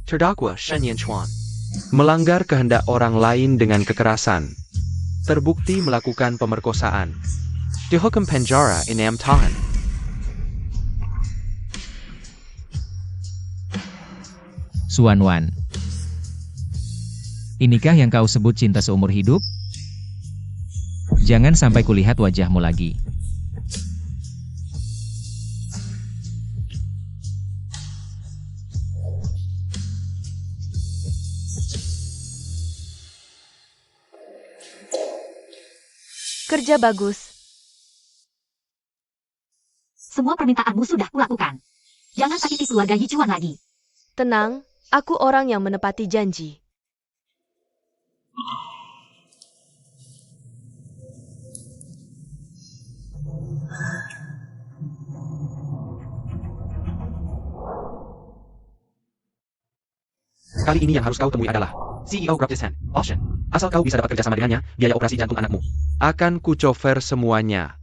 Terdakwa Shen Yanchuan melanggar kehendak orang lain dengan kekerasan. Terbukti melakukan pemerkosaan. Dihukum penjara 6 tahun. Xuanwan. Inikah yang kau sebut cinta seumur hidup? Jangan sampai kulihat wajahmu lagi. Kerja bagus. Semua permintaanmu sudah kulakukan. Jangan sakiti keluarga Yichuan lagi. Tenang, aku orang yang menepati janji. Kali ini yang harus kau temui adalah CEO Grab This Hand, Ocean. Asal kau bisa dapat kerjasama dengannya, biaya operasi jantung anakmu akan kucover semuanya.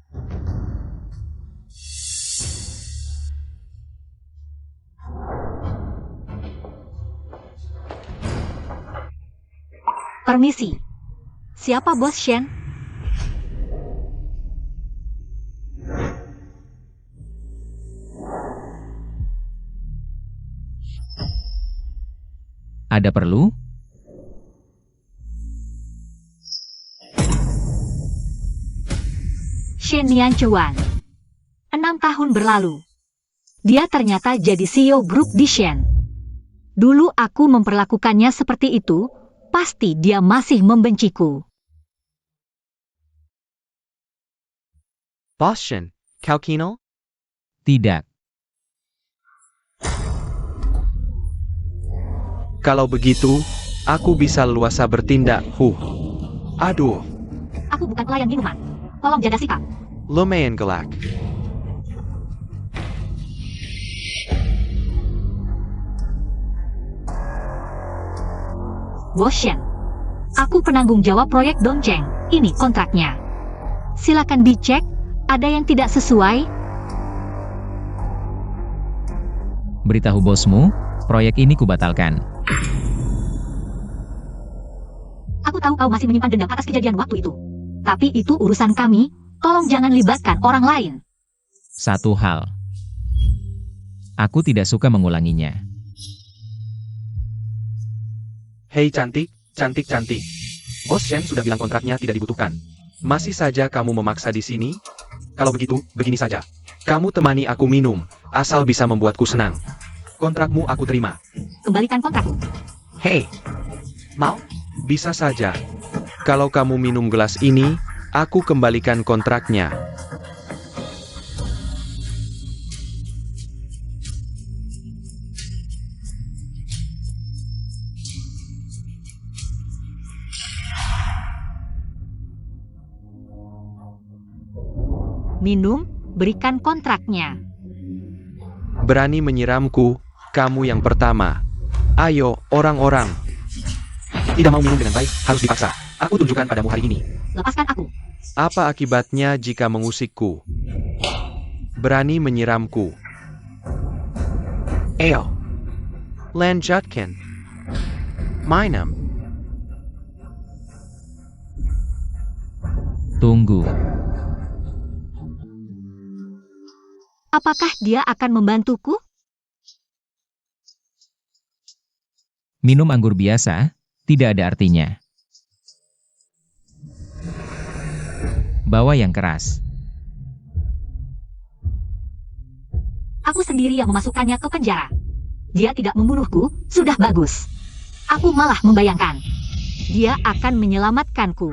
Permisi. Siapa Bos Shen? Ada perlu? Shen Yanchuan. 6 tahun berlalu. Dia ternyata jadi CEO grup di Shen. Dulu aku memperlakukannya seperti itu, pasti dia masih membenciku. Boss Shen, kau kenal? Tidak. Kalau begitu, aku bisa leluasa bertindak. Aduh, Aku bukan pelayan minuman. Tolong jaga sikap. lumayan galak. Bos Shen. Aku penanggung jawab proyek Dongcheng. Ini kontraknya. Silakan dicek. Ada yang tidak sesuai? Beritahu bosmu, proyek ini kubatalkan. Aku tahu kau masih menyimpan dendam atas kejadian waktu itu. Tapi itu urusan kami. Tolong jangan libatkan orang lain. Satu hal. Aku tidak suka mengulanginya. Hei cantik, cantik, cantik. Bos Shen sudah bilang kontraknya tidak dibutuhkan. Masih saja kamu memaksa di sini? Kalau begitu, begini saja. Kamu temani aku minum, asal bisa membuatku senang. Kontrakmu aku terima. Kembalikan kontrakku. Hei, mau? Bisa saja. Kalau kamu minum gelas ini, aku kembalikan kontraknya. Minum, berikan kontraknya. Berani menyiramku, kamu yang pertama. Ayo, orang-orang. Tidak mau minum dengan baik, harus dipaksa. Aku tunjukkan padamu hari ini. Lepaskan aku. Apa akibatnya jika mengusikku? Berani menyiramku. Ayo. Lanjutkan. Minum. Tunggu. Apakah dia akan membantuku? Minum anggur biasa, tidak ada artinya. Bawa yang keras. Aku sendiri yang memasukkannya ke penjara. Dia tidak membunuhku, sudah bagus. Aku malah membayangkan. Dia akan menyelamatkanku.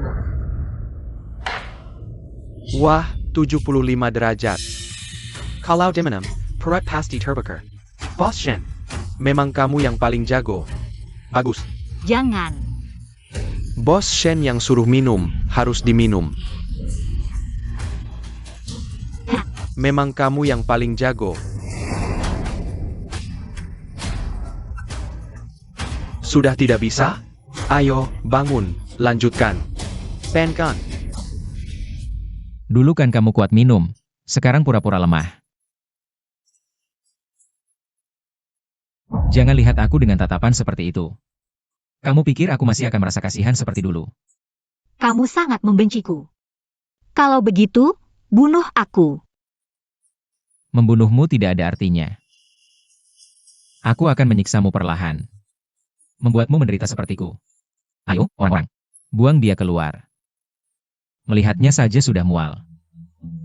Wah, 75 derajat. Kalau diminum, perut pasti terbakar. Boss Shen, memang kamu yang paling jago. Bagus. Jangan. Bos Shen yang suruh minum, harus diminum. Memang kamu yang paling jago. Sudah tidak bisa? Ayo, bangun, lanjutkan. Penkan. Dulu kan kamu kuat minum, sekarang pura-pura lemah. Jangan lihat aku dengan tatapan seperti itu. Kamu pikir aku masih akan merasa kasihan seperti dulu? Kamu sangat membenciku. Kalau begitu, bunuh aku. Membunuhmu tidak ada artinya. Aku akan menyiksamu perlahan. Membuatmu menderita sepertiku. Ayo, orang-orang. Buang dia keluar. Melihatnya saja sudah mual.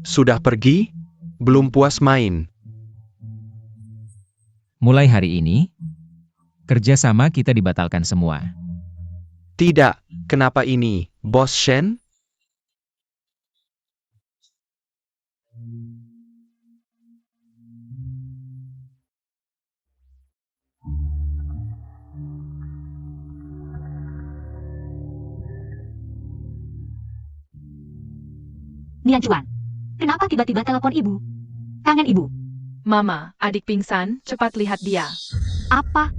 Sudah pergi? Belum puas main. Mulai hari ini, kerjasama kita dibatalkan semua. Tidak, kenapa ini, Bos Shen? Nian Chuan, kenapa tiba-tiba telepon ibu? Kangen ibu. Mama, adik pingsan, cepat lihat dia. Apa?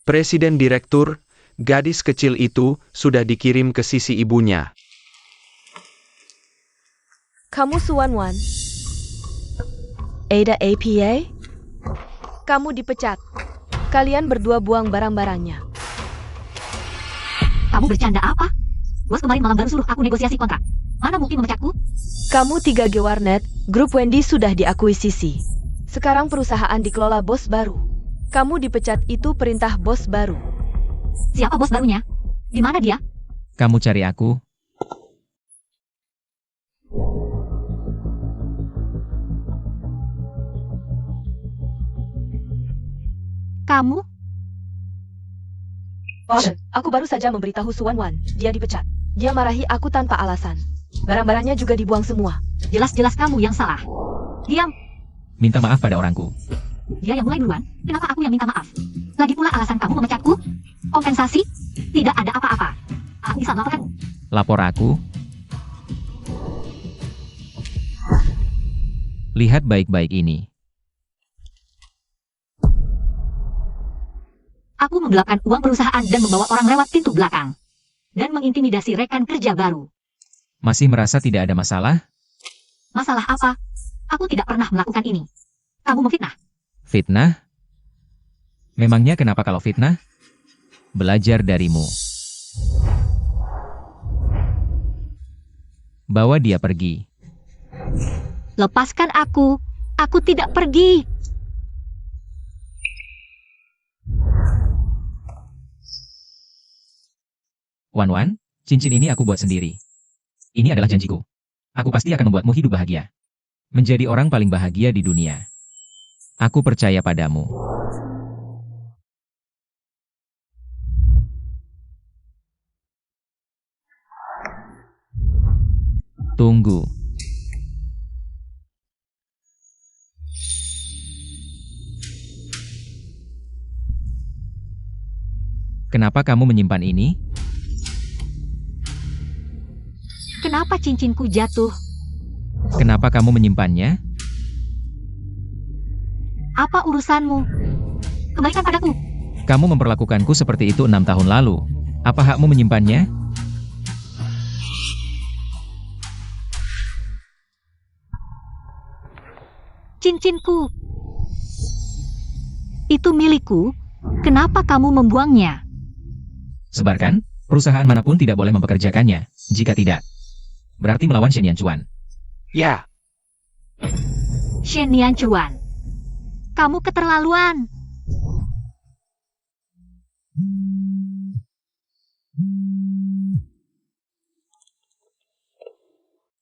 Presiden Direktur, gadis kecil itu sudah dikirim ke sisi ibunya. Kamu Suan Wan? Ada APA? Kamu dipecat. Kalian berdua buang barang-barangnya. Kamu bercanda apa? Bos kemarin malam baru suruh aku negosiasi kontrak. Mana mungkin memecatku? Kamu 3G Warnet, grup Wendy sudah diakuisisi. Sekarang perusahaan dikelola bos baru. Kamu dipecat itu perintah bos baru. Siapa bos barunya? Di mana dia? Kamu cari aku? Kamu? Bos, aku baru saja memberitahu Suan Wan, dia dipecat. Dia marahi aku tanpa alasan. Barang-barangnya juga dibuang semua. Jelas-jelas kamu yang salah. Diam. Minta maaf pada orangku. Dia yang mulai duluan. Kenapa aku yang minta maaf? Lagi pula alasan kamu memecatku? Kompensasi? Tidak ada apa-apa. Aku bisa melaporkan. Lapor aku? Lihat baik-baik ini. Aku menggelapkan uang perusahaan dan membawa orang lewat pintu belakang. Dan mengintimidasi rekan kerja baru. Masih merasa tidak ada masalah? Masalah apa? Aku tidak pernah melakukan ini. Kamu memfitnah. Fitnah? Memangnya kenapa kalau fitnah? Belajar darimu. Bawa dia pergi. Lepaskan aku. Aku tidak pergi. Wan, cincin ini aku buat sendiri. Ini adalah janjiku. Aku pasti akan membuatmu hidup bahagia. Menjadi orang paling bahagia di dunia. Aku percaya padamu. Tunggu. Kenapa kamu menyimpan ini? Kenapa cincinku jatuh? Kenapa kamu menyimpannya? Apa urusanmu? Kembalikan padaku. Kamu memperlakukanku seperti itu 6 tahun lalu. Apa hakmu menyimpannya? Cincinku. Itu milikku. Kenapa kamu membuangnya? Sebarkan, perusahaan manapun tidak boleh mempekerjakannya. Jika tidak, berarti melawan Shen Yanchuan. Ya, Shen Yanchuan. Kamu keterlaluan.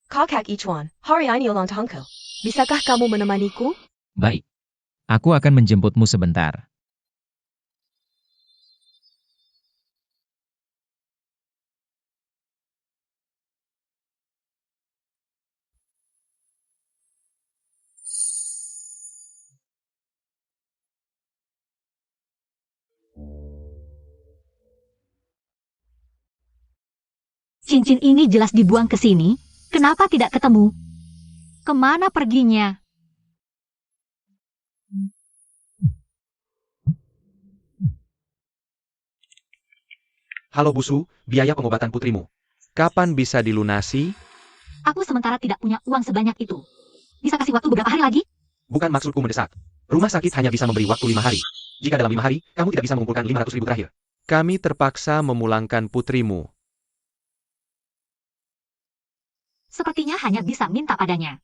Kakak Ichuan, hari ini ulang tahunku. Bisakah kamu menemaniku? Baik. Aku akan menjemputmu sebentar. Cincin ini jelas dibuang ke sini. Kenapa tidak ketemu? Kemana perginya? halo Busu, biaya pengobatan putrimu. Kapan bisa dilunasi? Aku sementara tidak punya uang sebanyak itu. Bisa kasih waktu beberapa hari lagi? Bukan maksudku mendesak. Rumah sakit hanya bisa memberi waktu 5 hari. Jika dalam 5 hari, kamu tidak bisa mengumpulkan 500.000 terakhir, kami terpaksa memulangkan putrimu. Sepertinya hanya bisa minta padanya.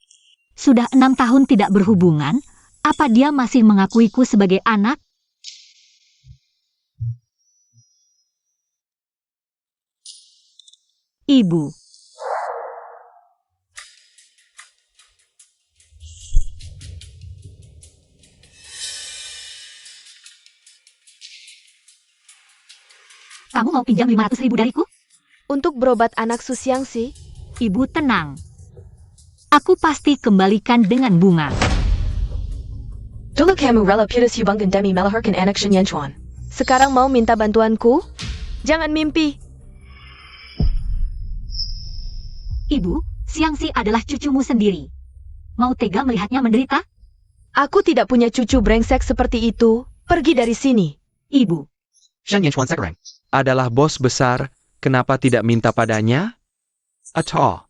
Sudah 6 tahun tidak berhubungan, apa dia masih mengakuiku sebagai anak? Ibu. Kamu mau pinjam 500.000 dariku? Untuk berobat anak Susiangsi? Ibu tenang. Aku pasti kembalikan dengan bunga. Dulu kamu rela putus hubungan demi melahirkan anak Shenyanchuan. Sekarang mau minta bantuanku? Jangan mimpi. Ibu, Xiangxi adalah cucumu sendiri. Mau tega melihatnya menderita? Aku tidak punya cucu brengsek seperti itu. Pergi dari sini. Ibu, Shen Yanchuan Sekarang adalah bos besar, kenapa tidak minta padanya? Atau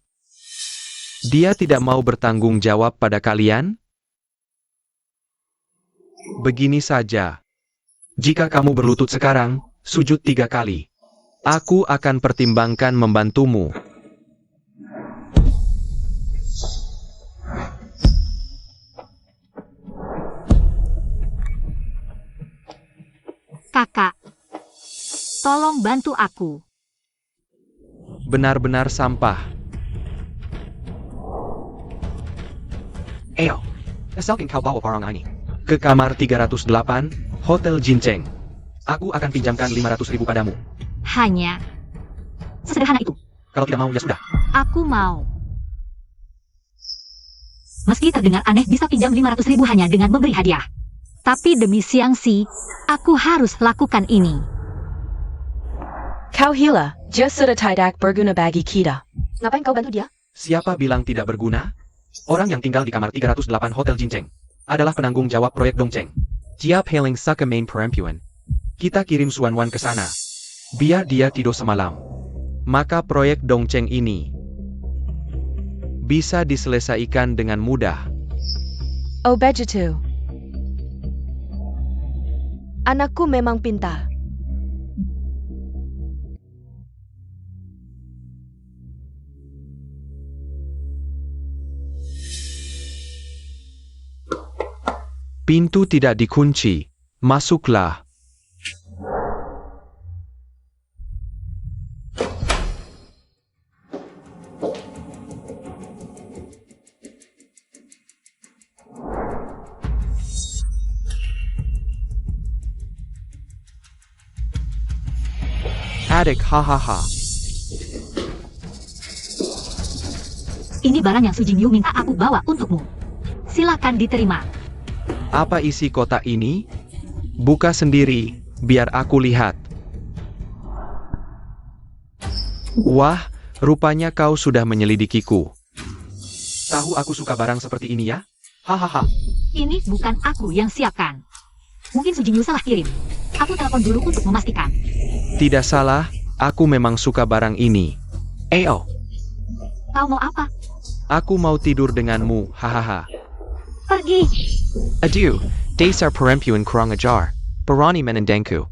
dia tidak mau bertanggung jawab pada kalian? Begini saja. Jika kamu berlutut sekarang, sujud 3 kali. Aku akan pertimbangkan membantumu. kakak. Tolong bantu aku. Benar-benar sampah. Ayo, asalkan kau bawa orang ini ke kamar 308, Hotel Jincheng. Aku akan pinjamkan 500.000 padamu. Hanya sederhana itu. Kalau tidak mau, ya sudah. Aku mau. Meski terdengar aneh bisa pinjam 500.000 hanya dengan memberi hadiah. Tapi demi Xiangxi, aku harus lakukan ini. Kau hila, dia sudah tidak berguna bagi kita. Ngapain kau bantu dia? Siapa bilang tidak berguna? Orang yang tinggal di kamar 308 Hotel Jincheng adalah penanggung jawab proyek Dongcheng. Tiap Heling Saka main perempuan. Kita kirim Suan Wan ke sana. Biar dia tidur semalam. Maka proyek Dongcheng ini bisa diselesaikan dengan mudah. Oh begitu. Anakku memang pintar. Pintu tidak dikunci. Masuklah. Adik, hahaha. Ini barang yang Su Jingyu minta aku bawa untukmu. Silakan diterima. Apa isi kotak ini? Buka sendiri, biar aku lihat. Wah, rupanya kau sudah menyelidikiku. Tahu aku suka barang seperti ini ya? Hahaha. Ini bukan aku yang siapkan. Mungkin Su Jingyu salah kirim. Aku telepon dulu untuk memastikan. Tidak salah, aku memang suka barang ini. Ayo, Kau mau apa? aku mau tidur denganmu, hahaha. Pergi. Adieu, dasar perempuan kurang ajar. Berani menendangku.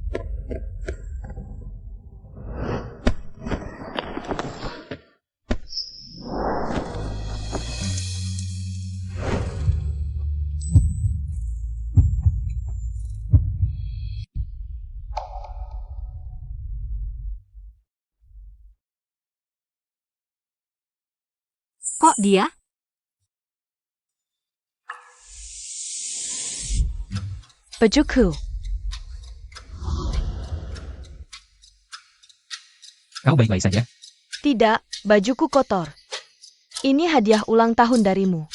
Kok dia? Bajuku. Kau baik-baik saja? Tidak, bajuku kotor. Ini hadiah ulang tahun darimu.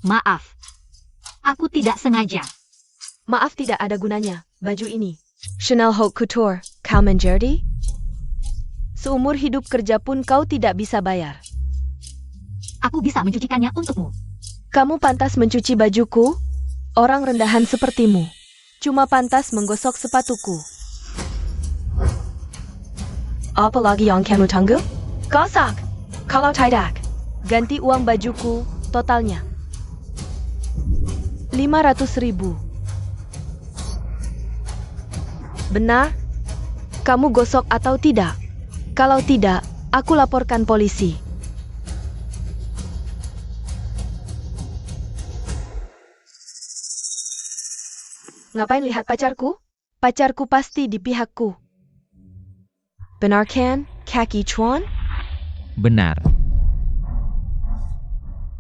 Maaf. Aku tidak sengaja. Maaf tidak ada gunanya, baju ini. Chanel Haute Couture, kau menjadi? Seumur hidup kerja pun kau tidak bisa bayar. Aku bisa mencucikannya untukmu. Kamu pantas mencuci bajuku? Orang rendahan sepertimu. Cuma pantas menggosok sepatuku. Apalagi yang kamu tunggu? Gosok! Kalau tidak, ganti uang bajuku, totalnya. 500.000. Benar? Kamu gosok atau tidak? Kalau tidak, aku laporkan polisi. Ngapain lihat pacarku? Pacarku pasti di pihakku. Benar kan, Kaki Chuan? Benar.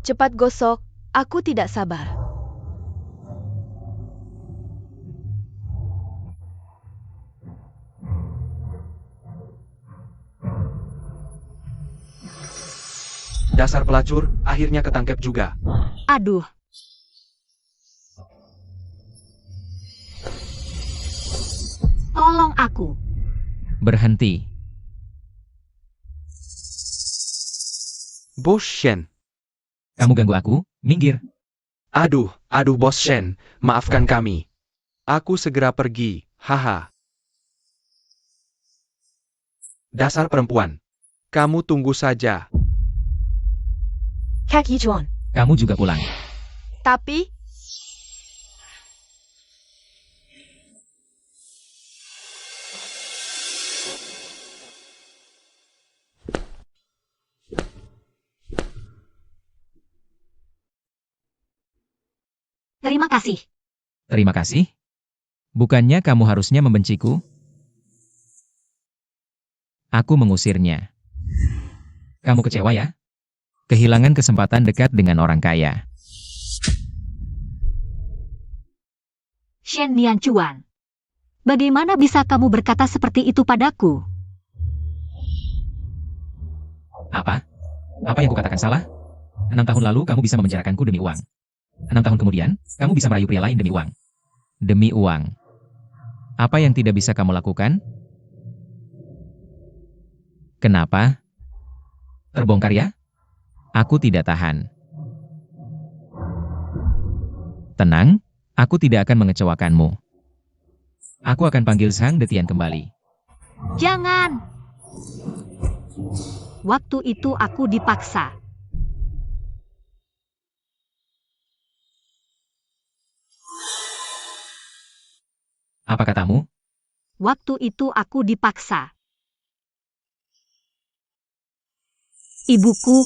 Cepat gosok, aku tidak sabar. Dasar pelacur, akhirnya ketangkep juga. Aduh, tolong aku. Berhenti. Bos Shen. Kamu ganggu aku? Minggir. Aduh, Bos Shen, maafkan kami. Aku segera pergi, haha. Dasar perempuan. Kamu tunggu saja. Kaki Chuan. Kamu juga pulang. Tapi, Terima kasih. Terima kasih. Bukannya kamu harusnya membenciku? Aku mengusirnya. Kamu kecewa ya? Kehilangan kesempatan dekat dengan orang kaya. Shen Nianchuan. Bagaimana bisa kamu berkata seperti itu padaku? Apa? Apa yang kukatakan salah? 6 tahun lalu kamu bisa memenjarakanku demi uang. 6 tahun kemudian, kamu bisa merayu pria lain demi uang. Demi uang. Apa yang tidak bisa kamu lakukan? Kenapa? Terbongkar ya? Aku tidak tahan. Tenang, aku tidak akan mengecewakanmu. Aku akan panggil Sang Detian kembali. Jangan. Waktu itu aku dipaksa. Apa katamu? Waktu itu aku dipaksa. Ibuku,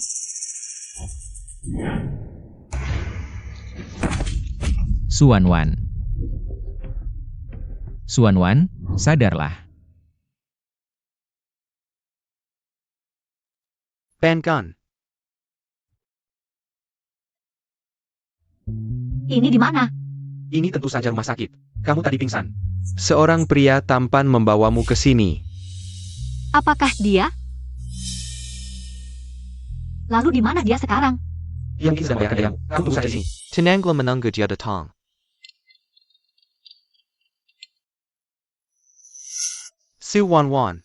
Suanwan. Suanwan, sadarlah. Penkan. ini di mana? Ini tentu saja rumah sakit. Kamu tadi pingsan. Seorang pria tampan membawamu ke sini. Apakah dia? Lalu di mana dia sekarang? Dia mungkin sedang bayarkan dayamu. Kamu tunggu saja di sini. Tinangla menunggu dia datang. Su Wan Wan.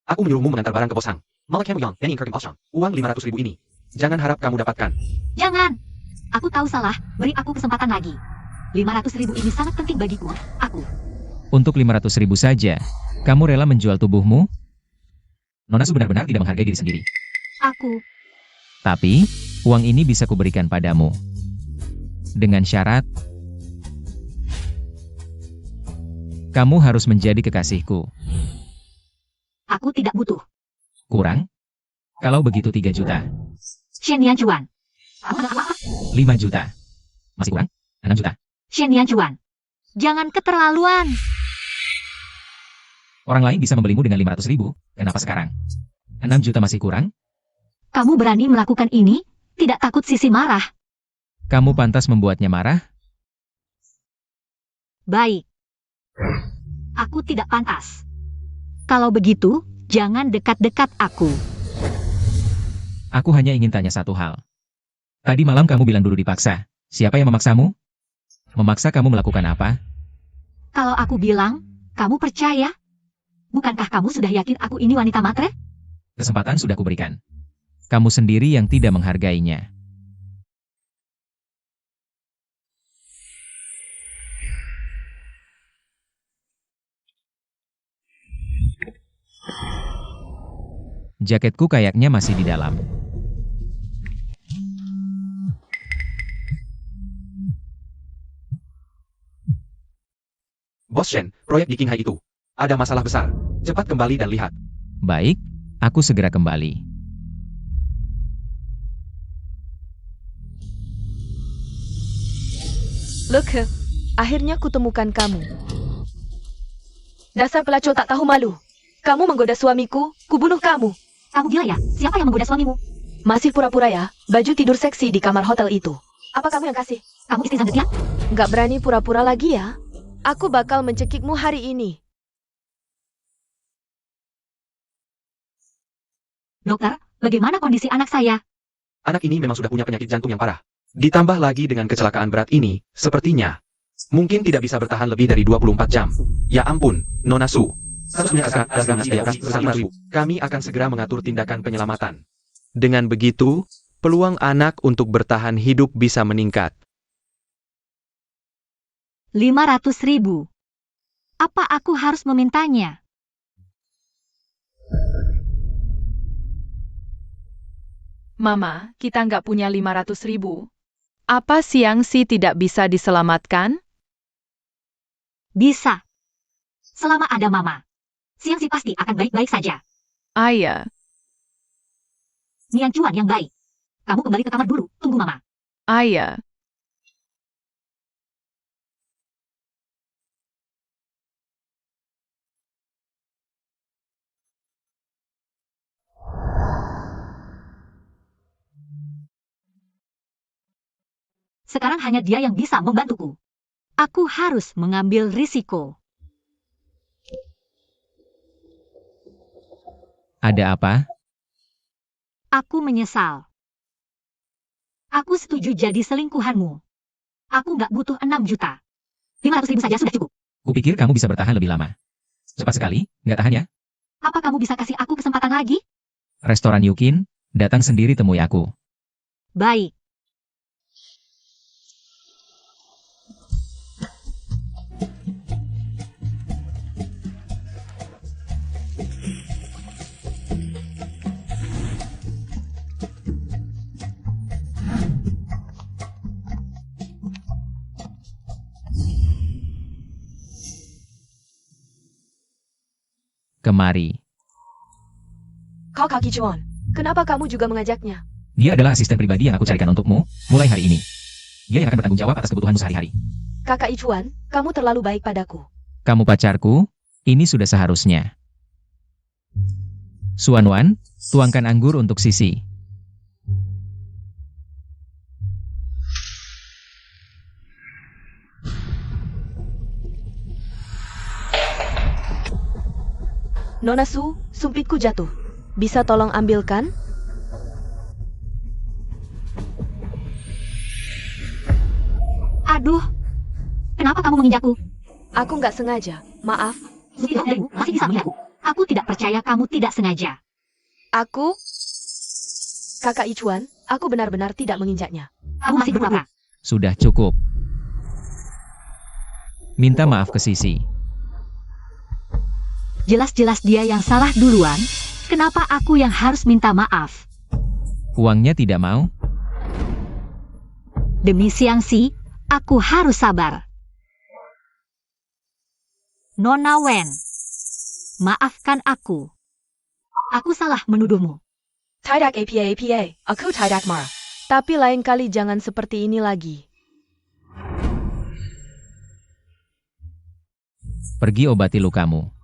Aku menyuruhmu mengantar barang ke Bosang. Malak Yang Yang, Penny Kirk Bosang. Uang 500.000 ini. Jangan harap kamu dapatkan. Jangan! Aku tahu salah, beri aku kesempatan lagi. 500.000 ini sangat penting bagiku. Aku. Untuk 500.000 saja, kamu rela menjual tubuhmu? Nona Su benar-benar tidak menghargai diri sendiri. Aku. Tapi, uang ini bisa kuberikan padamu. Dengan syarat, kamu harus menjadi kekasihku. Aku tidak butuh. Kurang? Kalau begitu 3 juta. Shen Nianchuan. 5 juta. Masih kurang? 6 juta. Shen Nianchuan. Jangan keterlaluan. Orang lain bisa membelimu dengan 500.000. Kenapa sekarang? 6 juta masih kurang? Kamu berani melakukan ini? Tidak takut Sisi marah? Kamu pantas membuatnya marah? Baik. Aku tidak pantas. Kalau begitu, jangan dekat-dekat aku. Aku hanya ingin tanya satu hal. Tadi malam kamu bilang dulu dipaksa. Siapa yang memaksamu? Memaksa kamu melakukan apa? Kalau aku bilang, kamu percaya? Bukankah kamu sudah yakin aku ini wanita matre? Kesempatan sudah kuberikan. Kamu sendiri yang tidak menghargainya. Jaketku kayaknya masih di dalam. Bos Shen, proyek di Qinghai itu. Ada masalah besar. Cepat kembali dan lihat. Baik, aku segera kembali. Look, akhirnya kutemukan kamu. Dasar pelacur tak tahu malu. Kamu menggoda suamiku, kubunuh kamu. Kamu gila ya? Siapa yang menggoda suamimu? Masih pura-pura ya, baju tidur seksi di kamar hotel itu. Apa kamu yang kasih? Kamu istri Zhang. Nggak berani pura-pura lagi ya? Aku bakal mencekikmu hari ini. Dokter, bagaimana kondisi anak saya? Anak ini memang sudah punya penyakit jantung yang parah. Ditambah lagi dengan kecelakaan berat ini, sepertinya mungkin tidak bisa bertahan lebih dari 24 jam. Ya ampun, Nona Su. Kami akan segera mengatur tindakan penyelamatan. Dengan begitu, peluang anak untuk bertahan hidup bisa meningkat. 500.000. Apa aku harus memintanya? Mama, kita nggak punya 500.000. Apa Xiangxi tidak bisa diselamatkan? Bisa. Selama ada Mama. Xiangxi pasti akan baik-baik saja. Ayah, Nian Chuan yang baik. Kamu kembali ke kamar dulu, tunggu Mama. ayah. Sekarang hanya dia yang bisa membantuku. Aku harus mengambil risiko. Ada apa? Aku menyesal. Aku setuju jadi selingkuhanmu. Aku nggak butuh 6 juta. 500.000 saja sudah cukup. Kupikir kamu bisa bertahan lebih lama. Cepat sekali, nggak tahan ya? Apa kamu bisa kasih aku kesempatan lagi? Restoran Yukin, datang sendiri temui aku. Baik. Kemari. Kau Kaki Chuan, kenapa kamu juga mengajaknya? Dia adalah asisten pribadi yang aku carikan untukmu, mulai hari ini. Dia yang akan bertanggung jawab atas kebutuhanmu sehari-hari. Kakak Ichuan, kamu terlalu baik padaku. Kamu pacarku, ini sudah seharusnya. Suanwan, tuangkan anggur untuk Sisi. Nona Su, sumpitku jatuh. Bisa tolong ambilkan? Aduh. Kenapa kamu menginjakku? Aku nggak sengaja, maaf. Darimu masih bisa melihatku. Aku tidak percaya kamu tidak sengaja. Aku... Kakak Ichuan, aku benar-benar tidak menginjaknya. Kamu masih berpura-pura. Sudah cukup. Minta maaf ke Sisi. Jelas-jelas dia yang salah duluan. Kenapa aku yang harus minta maaf? Uangnya tidak mau? Demi Xiangxi, aku harus sabar. Nona Wen, maafkan aku. Aku salah menuduhmu. Tidak apa, aku tidak marah. Tapi lain kali jangan seperti ini lagi. Pergi obati lukamu.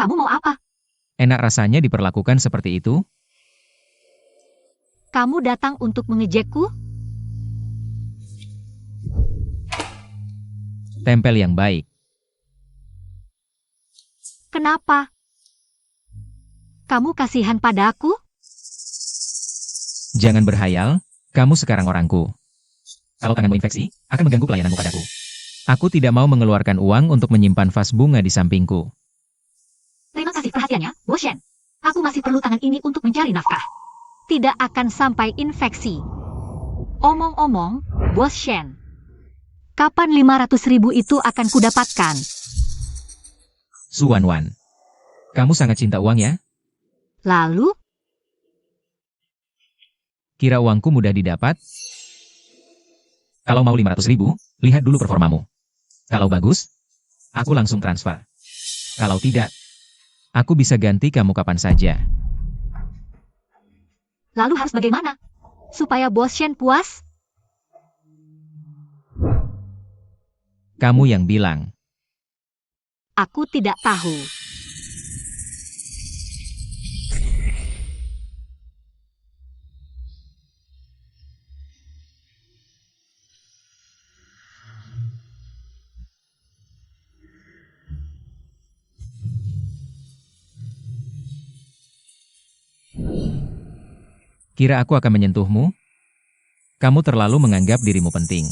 Kamu mau apa? Enak rasanya diperlakukan seperti itu? Kamu datang untuk mengejekku? Tempel yang baik. Kenapa? Kamu kasihan padaku? Jangan berhayal, kamu sekarang orangku. Kalau tanganmu infeksi, akan mengganggu pelayananmu padaku. Aku tidak mau mengeluarkan uang untuk menyimpan vas bunga di sampingku. Terima kasih perhatiannya, Bos Shen. Aku masih perlu tangan ini untuk mencari nafkah. Tidak akan sampai infeksi. Omong-omong, Bos Shen. Kapan 500.000 itu akan kudapatkan? Suan-wan. Kamu sangat cinta uang ya? Lalu, Kira uangku mudah didapat? Kalau mau 500.000, lihat dulu performamu. Kalau bagus, aku langsung transfer. Kalau tidak, aku bisa ganti kamu kapan saja. lalu harus bagaimana? Supaya Bos Shen puas? Kamu yang bilang. Aku tidak tahu. Kira aku akan menyentuhmu? Kamu terlalu menganggap dirimu penting.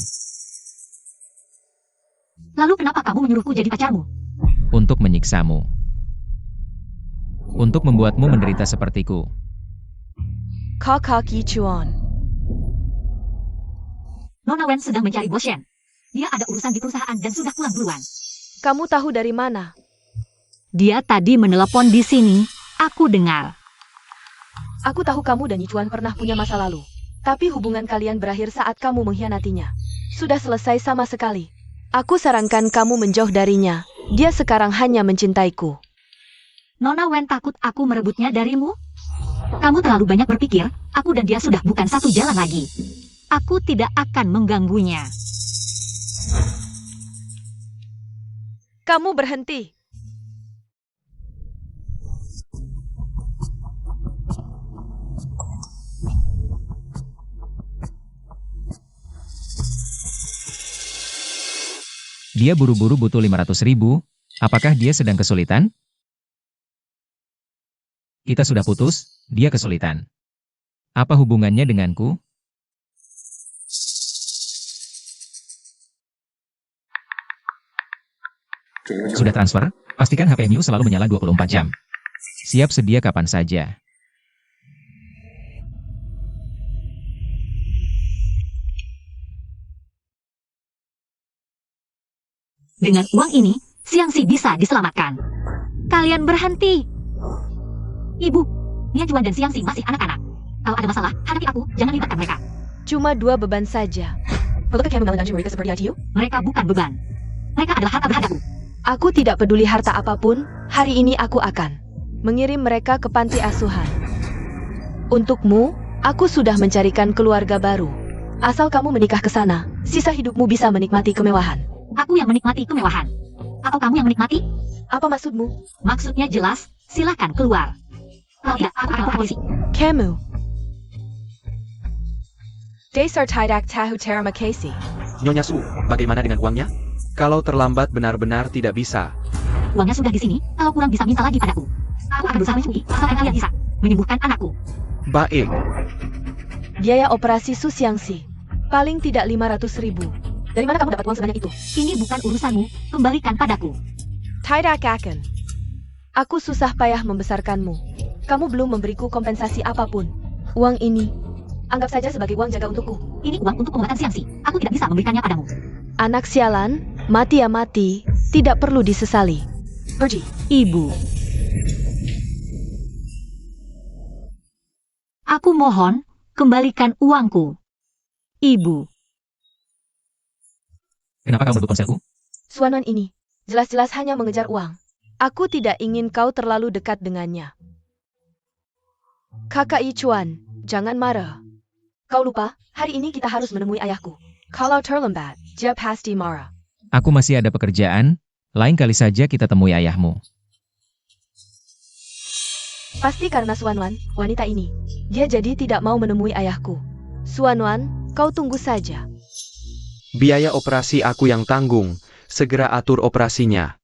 Lalu kenapa kamu menyuruhku jadi pacarmu? Untuk menyiksamu. Untuk membuatmu menderita sepertiku. Kakak Yichuan. Nona Wen sedang mencari Bos Shen. Dia ada urusan di perusahaan dan sudah pulang duluan. Kamu tahu dari mana? Dia tadi menelepon di sini. Aku dengar. Aku tahu kamu dan Yichuan pernah punya masa lalu. Tapi hubungan kalian berakhir saat kamu mengkhianatinya. Sudah selesai sama sekali. Aku sarankan kamu menjauh darinya. Dia sekarang hanya mencintaiku. Nona Wen takut aku merebutnya darimu? Kamu terlalu banyak berpikir. Aku dan dia sudah bukan satu jalan lagi. Aku tidak akan mengganggunya. Kamu berhenti. Dia buru-buru butuh 500.000. Apakah dia sedang kesulitan? Kita sudah putus, dia kesulitan. Apa hubungannya denganku? Sudah transfer? Pastikan HP-mu selalu menyala 24 jam. Siap sedia kapan saja. Dengan uang ini, Xiangxi bisa diselamatkan. Kalian berhenti. Ibu, Nianjuan dan Xiangxi masih anak-anak. Kalau ada masalah, hadapi aku, jangan libatkan mereka. Cuma 2 beban saja. Perlukah kamu menganggap mereka seperti ITU? Mereka bukan beban. Mereka adalah harta berhargaku. Aku tidak peduli harta apapun, hari ini aku akan mengirim mereka ke panti asuhan. Untukmu, aku sudah mencarikan keluarga baru. Asal kamu menikah ke sana, sisa hidupmu bisa menikmati kemewahan. Aku yang menikmati kemewahan. Atau kamu yang menikmati? Apa maksudmu? Maksudnya jelas, silakan keluar. Kalau tidak, aku akan lapor polisi. Kamu. Dasar tidak tahu terima kasih. Nyonya Su, bagaimana dengan uangnya? Kalau terlambat benar-benar tidak bisa. Uangnya sudah di sini, kalau kurang bisa minta lagi padaku. Aku akan berusaha mencuri, asalkan kalian bisa menyembuhkan anakku. Baik. Biaya operasi Su Xiangxi. Paling tidak 500.000. Dari mana kamu dapat uang sebanyak itu? Ini bukan urusanmu, kembalikan padaku. Tidak akan. Aku susah payah membesarkanmu. Kamu belum memberiku kompensasi apapun. Uang ini, anggap saja sebagai uang jaga untukku. Ini uang untuk pengobatan Xiangxi. Aku tidak bisa memberikannya padamu. Anak sialan, mati ya mati, tidak perlu disesali. Pergi. Ibu. Aku mohon, kembalikan uangku. Ibu. Kenapa kamu berebut ponselku? Suanan ini, jelas-jelas hanya mengejar uang. Aku tidak ingin kau terlalu dekat dengannya. Kakak Yichuan, jangan marah. Kau lupa, hari ini kita harus menemui ayahku. Kalau terlambat, dia pasti marah. Aku masih ada pekerjaan, lain kali saja kita temui ayahmu. Pasti karena Suanwan, wanita ini. Dia jadi tidak mau menemui ayahku. Suanwan, kau tunggu saja. Biaya operasi aku yang tanggung. Segera atur operasinya.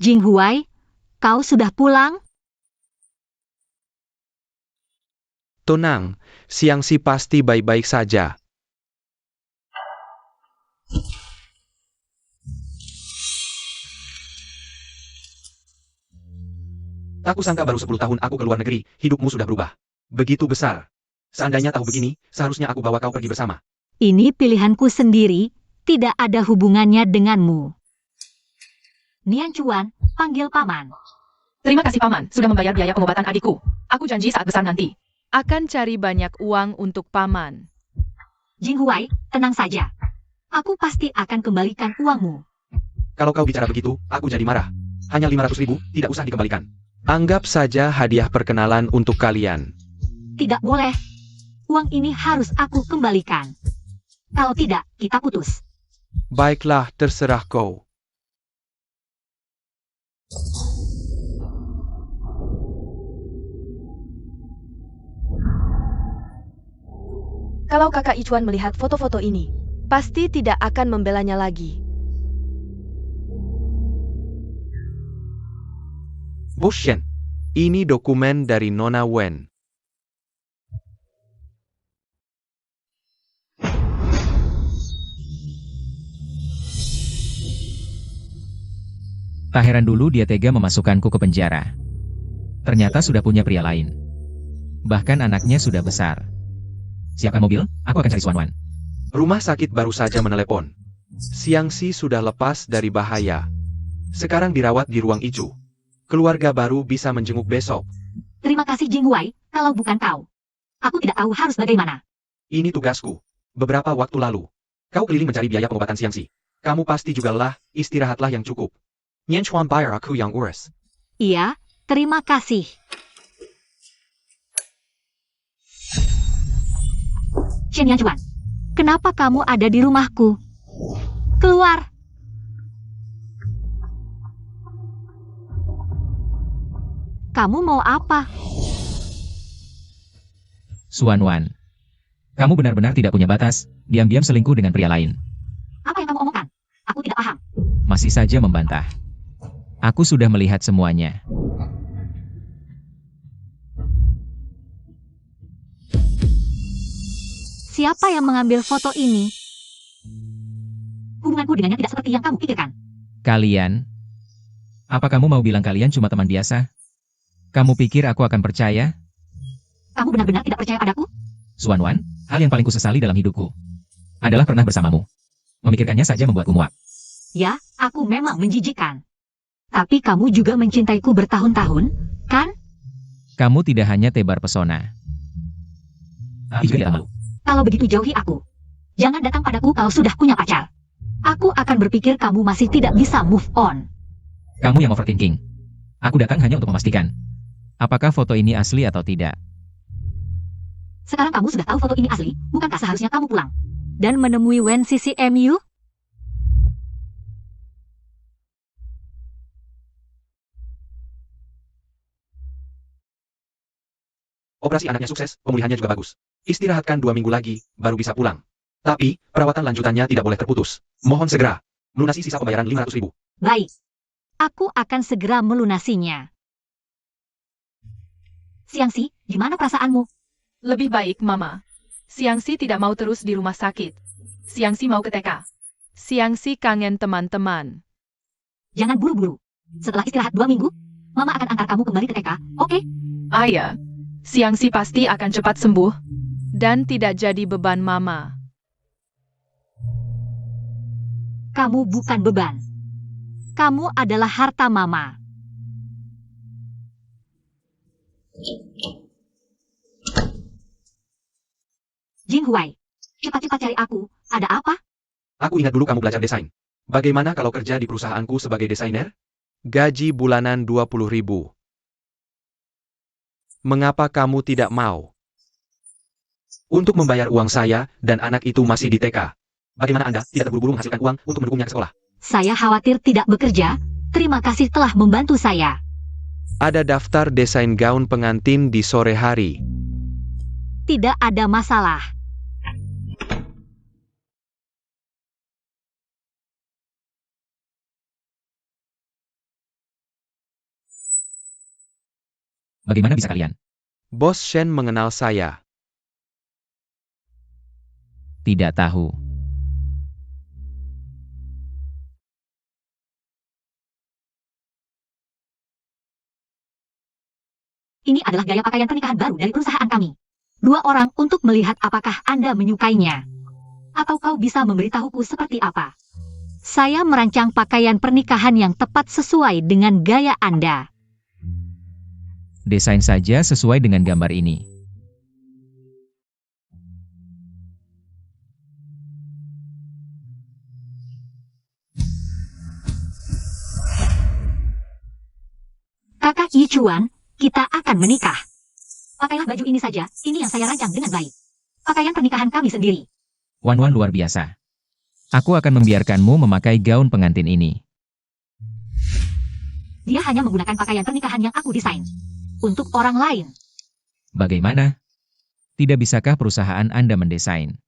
Jing Huai, kau sudah pulang? Tenang, Xiangxi pasti baik-baik saja. Aku sangka baru 10 tahun aku ke luar negeri, hidupmu sudah berubah. Begitu besar. Seandainya tahu begini, seharusnya aku bawa kau pergi bersama. Ini pilihanku sendiri, tidak ada hubungannya denganmu. Nian Chuan, panggil paman. Terima kasih paman, sudah membayar biaya pengobatan adikku. Aku janji saat besar nanti akan cari banyak uang untuk paman. Jing Huai, tenang saja. Aku pasti akan kembalikan uangmu. Kalau kau bicara begitu, aku jadi marah. Hanya 500.000, tidak usah dikembalikan. Anggap saja hadiah perkenalan untuk kalian. Tidak boleh. Uang ini harus aku kembalikan. Kalau tidak, kita putus. Baiklah, terserah kau. Kalau kakak Ichuan melihat foto-foto ini, pasti tidak akan membelanya lagi. Bos Shen, ini dokumen dari Nona Wen. Tak heran dulu dia tega memasukkanku ke penjara. Ternyata sudah punya pria lain. Bahkan anaknya sudah besar. Siapkan mobil, aku akan cari Xuanwan. Rumah sakit baru saja menelepon. Xiangxi sudah lepas dari bahaya. Sekarang dirawat di ruang ijo. Keluarga baru bisa menjenguk besok. Terima kasih Jing Huai, kalau bukan kau. Aku tidak tahu harus bagaimana. Ini tugasku. Beberapa waktu lalu, kau keliling mencari biaya pengobatan Xiangxi. Kamu pasti juga lelah, istirahatlah yang cukup. Nian Chuan bayar aku yang urus. Iya, terima kasih. Chen Yanchuan, kenapa kamu ada di rumahku? Keluar! Kamu mau apa? Xuanwan. Kamu benar-benar tidak punya batas, diam-diam selingkuh dengan pria lain. Apa yang kamu omongkan? Aku tidak paham. Masih saja membantah. Aku sudah melihat semuanya. Siapa yang mengambil foto ini? Hubunganku dengannya tidak seperti yang kamu pikirkan. Kalian? Apa kamu mau bilang kalian cuma teman biasa? Kamu pikir aku akan percaya? Kamu benar-benar tidak percaya padaku? Xuanwan, hal yang paling kusesali dalam hidupku adalah pernah bersamamu. Memikirkannya saja membuatku muak. Ya, aku memang menjijikan. Tapi kamu juga mencintaiku bertahun-tahun, kan? Kamu tidak hanya tebar pesona, tapi juga tidak malu. Kalau begitu jauhi aku. Jangan datang padaku kalau sudah punya pacar. Aku akan berpikir kamu masih tidak bisa move on. Kamu yang overthinking. Aku datang hanya untuk memastikan apakah foto ini asli atau tidak. Sekarang kamu sudah tahu foto ini asli, bukankah seharusnya kamu pulang dan menemui Wen CCMU? Operasi anaknya sukses, pemulihannya juga bagus. Istirahatkan 2 minggu lagi, baru bisa pulang. Tapi, perawatan lanjutannya tidak boleh terputus. Mohon segera lunasi sisa pembayaran 500.000. Baik. Aku akan segera melunasinya. Xiangxi, gimana perasaanmu? Lebih baik, Mama. Xiangxi tidak mau terus di rumah sakit. Xiangxi mau ke TK. Xiangxi kangen teman-teman. Jangan buru-buru. Setelah istirahat 2 minggu, Mama akan antar kamu kembali ke TK, oke? Ayah, Xiangxi pasti akan cepat sembuh dan tidak jadi beban Mama. Kamu bukan beban. Kamu adalah harta Mama. Jing Huai, cepat-cepat cari aku. Ada apa? Aku ingat dulu kamu belajar desain. Bagaimana kalau kerja di perusahaanku sebagai desainer? Gaji bulanan 20.000. Mengapa kamu tidak mau? Untuk membayar uang saya dan anak itu masih di TK. Bagaimana Anda tidak terburu-buru menghasilkan uang untuk mendukungnya ke sekolah? Saya khawatir tidak bekerja. Terima kasih telah membantu saya. Ada daftar desain gaun pengantin di sore hari. Tidak ada masalah. Bagaimana bisa kalian? Bos Shen mengenal saya. Tidak tahu. Ini adalah gaya pakaian pernikahan baru dari perusahaan kami. 2 orang untuk melihat apakah Anda menyukainya. atau kau bisa memberitahuku seperti apa? Saya merancang pakaian pernikahan yang tepat sesuai dengan gaya Anda. Desain saja sesuai dengan gambar ini. Kakak Yi Chuan, kita akan menikah. Pakailah baju ini saja, ini yang saya rancang dengan baik. Pakaian pernikahan kami sendiri. Wan Wan luar biasa. Aku akan membiarkanmu memakai gaun pengantin ini. Dia hanya menggunakan pakaian pernikahan yang aku desain. Untuk orang lain. Bagaimana? Tidak bisakah perusahaan Anda mendesain?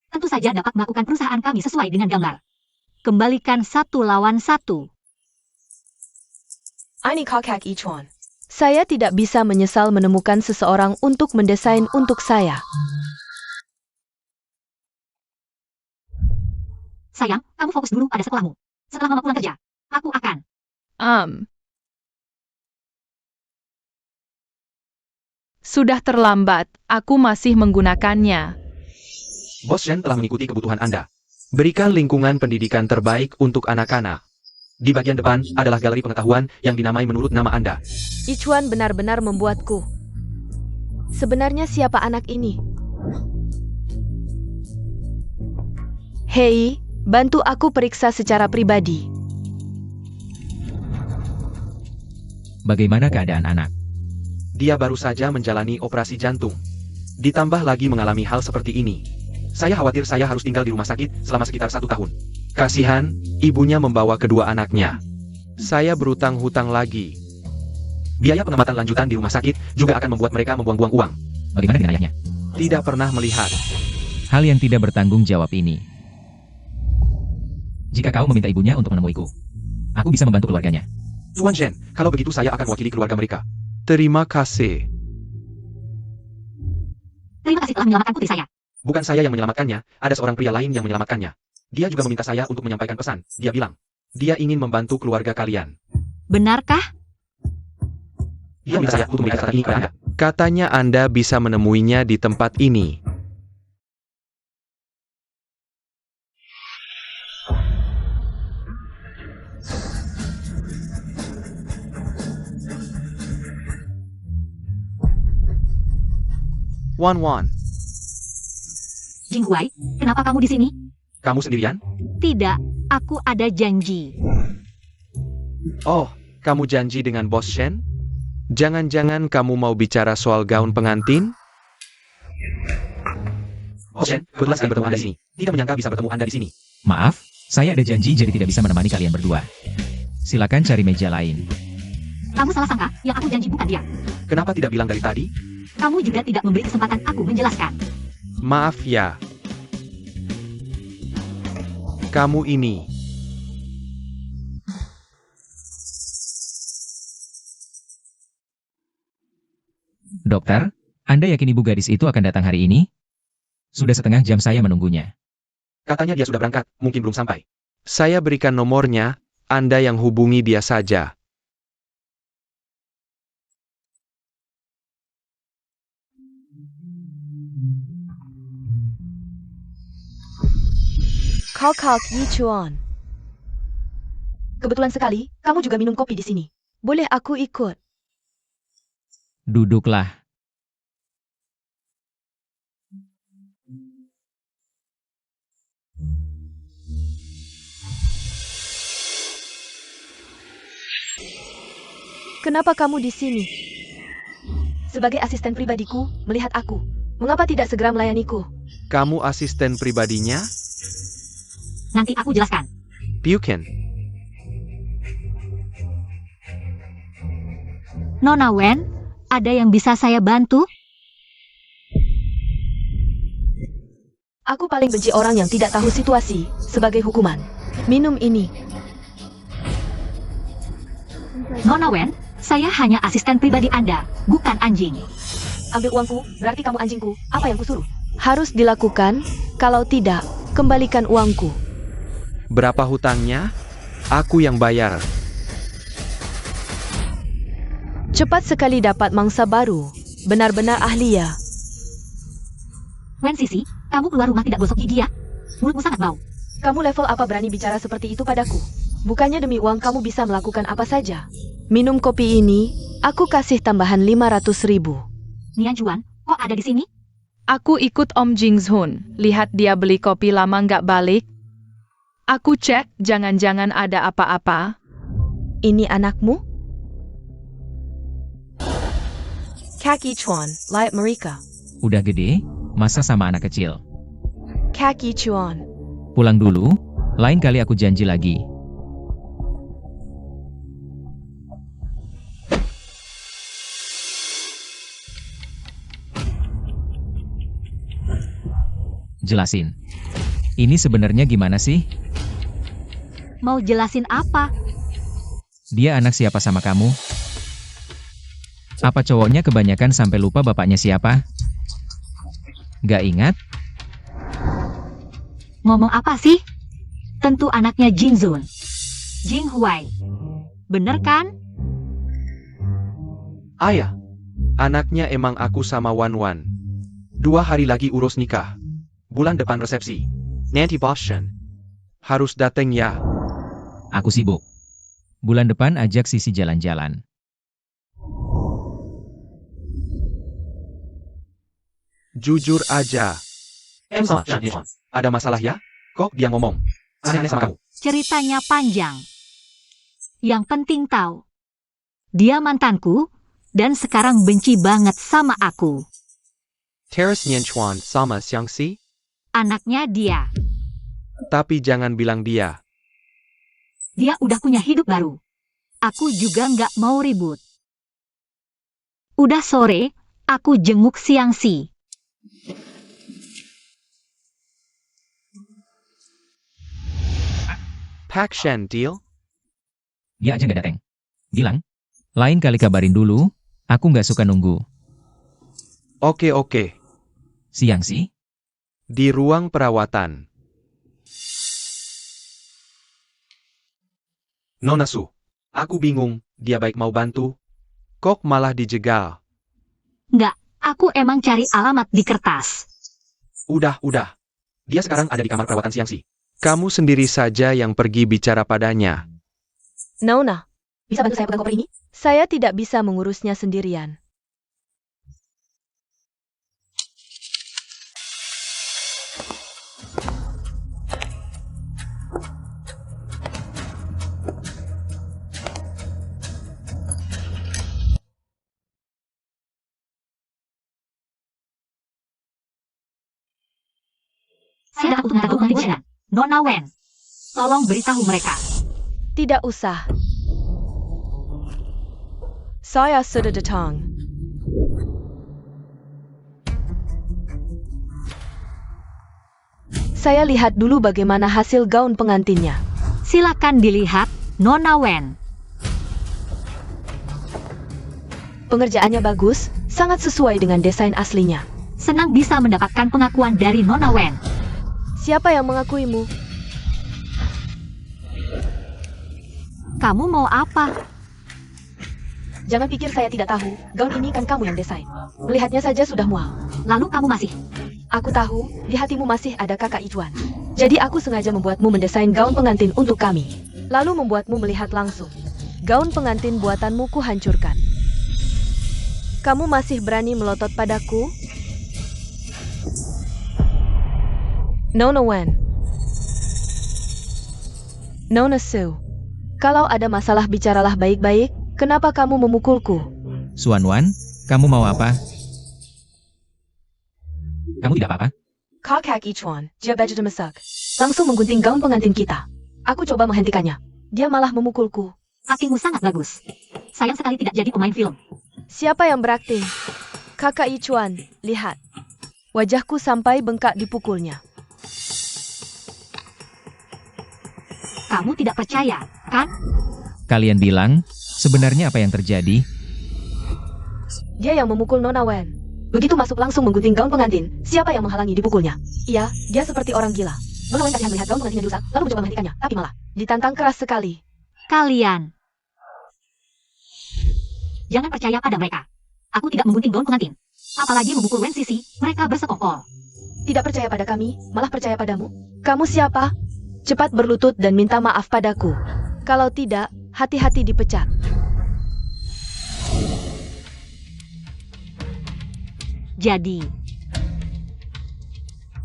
Tentu saja dapat melakukan perusahaan kami sesuai dengan gambar. Kembalikan 1 lawan 1. Ini kakak Ichuan. Saya tidak bisa menyesal menemukan seseorang untuk mendesain untuk saya. Sayang, kamu fokus dulu pada sekolahmu. Setelah mama pulang kerja, aku akan. Sudah terlambat, aku masih menggunakannya. Bos Shen telah mengikuti kebutuhan Anda. Berikan lingkungan pendidikan terbaik untuk anak-anak. Di bagian depan adalah galeri pengetahuan yang dinamai menurut nama Anda. Ichuan benar-benar membuatku. Sebenarnya siapa anak ini? Hei, bantu aku periksa secara pribadi. Bagaimana keadaan anak? Dia baru saja menjalani operasi jantung. Ditambah lagi mengalami hal seperti ini. Saya khawatir saya harus tinggal di rumah sakit selama sekitar 1 tahun. Kasihan, ibunya membawa kedua anaknya. Saya berutang hutang lagi. Biaya pengamatan lanjutan di rumah sakit juga akan membuat mereka membuang-buang uang. Bagaimana dengan ayahnya? Tidak pernah melihat. Hal yang tidak bertanggung jawab ini. Jika kau meminta ibunya untuk menemuiku, aku bisa membantu keluarganya. Tuan Shen, kalau begitu saya akan mewakili keluarga mereka. Terima kasih. Terima kasih telah menyelamatkan putri saya. Bukan saya yang menyelamatkannya, ada seorang pria lain yang menyelamatkannya. Dia juga meminta saya untuk menyampaikan pesan. Dia bilang, dia ingin membantu keluarga kalian. Benarkah? Dia minta saya untuk memberikan kata ini kepada Anda. Katanya Anda bisa menemuinya di tempat ini. Wan. Jing Huai, kenapa kamu di sini? Kamu sendirian? Tidak, aku ada janji. Oh, kamu janji dengan Bos Shen? Jangan-jangan kamu mau bicara soal gaun pengantin? Bos Shen, kebetulan sekali bertemu Anda di sini. Tidak menyangka bisa bertemu Anda di sini. Maaf, saya ada janji jadi tidak bisa menemani kalian berdua. Silakan cari meja lain. Kamu salah sangka, yang aku janji bukan dia. Kenapa tidak bilang dari tadi? Kamu juga tidak memberi kesempatan aku menjelaskan. Maaf ya. Kamu ini. Dokter, Anda yakin ibu gadis itu akan datang hari ini? Sudah setengah jam saya menunggunya. Katanya dia sudah berangkat, mungkin belum sampai. Saya berikan nomornya, Anda yang hubungi dia saja. Kakak Ichuan. Kebetulan sekali, kamu juga minum kopi di sini. Boleh aku ikut? Duduklah. Kenapa kamu di sini? Sebagai asisten pribadiku, melihat aku. Mengapa tidak segera melayaniku? Kamu asisten pribadinya? Nanti aku jelaskan. Pyuken. Nona Wen, ada yang bisa saya bantu? Aku paling benci orang yang tidak tahu situasi. Sebagai hukuman, minum ini. Nona Wen, saya hanya asisten pribadi Anda, bukan anjing. Ambil uangku, berarti kamu anjingku. Apa yang kusuruh? Harus dilakukan, kalau tidak, kembalikan uangku. Berapa hutangnya? Aku yang bayar. Cepat sekali dapat mangsa baru. Benar-benar ahli ya. Wen Sisi, kamu keluar rumah tidak gosok gigi ya? Mulutmu sangat bau. Kamu level apa berani bicara seperti itu padaku? Bukannya demi uang kamu bisa melakukan apa saja? Minum kopi ini, aku kasih tambahan 500.000. Nian Juan, kok ada di sini? Aku ikut Om Jingshun. Lihat dia beli kopi lama nggak balik. Aku cek, jangan-jangan ada apa-apa. Ini anakmu? Kaki Chuan, lihat mereka. Udah gede, masa sama anak kecil? Kaki Chuan. Pulang dulu, lain kali aku janji lagi. Jelasin. Ini sebenarnya gimana sih? Mau jelasin apa? Dia anak siapa sama kamu? Apa cowoknya kebanyakan sampai lupa bapaknya siapa? Gak ingat? Ngomong apa sih? Tentu anaknya Jingzun. Jing Huai. Bener kan? Ayah, anaknya emang aku sama Wan Wan. 2 hari lagi urus nikah. Bulan depan resepsi. Nanti Boston. Harus dateng ya. Aku sibuk. Bulan depan ajak Sisi jalan-jalan. Jujur aja. Ada masalah ya? Kok dia ngomong? Aneh-aneh sama kamu. Ceritanya panjang. Yang penting tahu. Dia mantanku, dan sekarang benci banget sama aku. Terrace Nian Chuan sama Xiangxi? Anaknya dia. Tapi jangan bilang dia. Dia udah punya hidup baru. Aku juga nggak mau ribut. Udah sore, aku jenguk Xiangxi. Pak Shen deal? Dia aja gak dateng. Bilang. Lain kali kabarin dulu, aku gak suka nunggu. Oke. Siang sih? Di ruang perawatan. Nona Su, aku bingung, dia baik mau bantu. Kok malah dijegal? Nggak, aku emang cari alamat di kertas. Udah. Dia sekarang ada di kamar perawatan Xiangxi. Kamu sendiri saja yang pergi bicara padanya. Nona, bisa bantu saya pegang koper ini? Saya tidak bisa mengurusnya sendirian. Saya dapat undangan pengajian. Nona Wen, tolong beritahu mereka. Tidak usah. Saya sudah datang. Saya lihat dulu bagaimana hasil gaun pengantinnya. Silakan dilihat, Nona Wen. Pengerjaannya bagus, sangat sesuai dengan desain aslinya. Senang bisa mendapatkan pengakuan dari Nona Wen. Siapa yang mengakuimu? Kamu mau apa? Jangan pikir saya tidak tahu, gaun ini kan kamu yang desain. Melihatnya saja sudah mual. Lalu kamu masih? Aku tahu, di hatimu masih ada kakak Ijuan. Jadi aku sengaja membuatmu mendesain gaun pengantin untuk kami. Lalu membuatmu melihat langsung. Gaun pengantin buatanmu kuhancurkan. Kamu masih berani melotot padaku? Nona Wen. Nona Su. Kalau ada masalah bicaralah baik-baik, kenapa kamu memukulku? Suan Wan, kamu mau apa? Kamu tidak apa-apa? Kakak Ijuan, dia baju masak. Langsung menggunting gaun pengantin kita. Aku coba menghentikannya. Dia malah memukulku. Aktingmu sangat bagus. Sayang sekali tidak jadi pemain film. Siapa yang berakting? Kakak Ijuan, lihat. Wajahku sampai bengkak dipukulnya. Kamu tidak percaya, kan? Kalian bilang, sebenarnya apa yang terjadi? Dia yang memukul Nona Wen. Begitu masuk langsung menggunting gaun pengantin, siapa yang menghalangi dipukulnya? Iya, dia seperti orang gila. Nona Wen kasihan melihat gaun pengantinnya dirusak, lalu mencoba menghentikannya, tapi malah ditantang keras sekali. Kalian. Jangan percaya pada mereka. Aku tidak menggunting gaun pengantin. Apalagi memukul Wen Sisi, mereka bersekongkol. Tidak percaya pada kami, malah percaya padamu. Kamu siapa? Cepat berlutut dan minta maaf padaku. Kalau tidak, hati-hati dipecat. Jadi,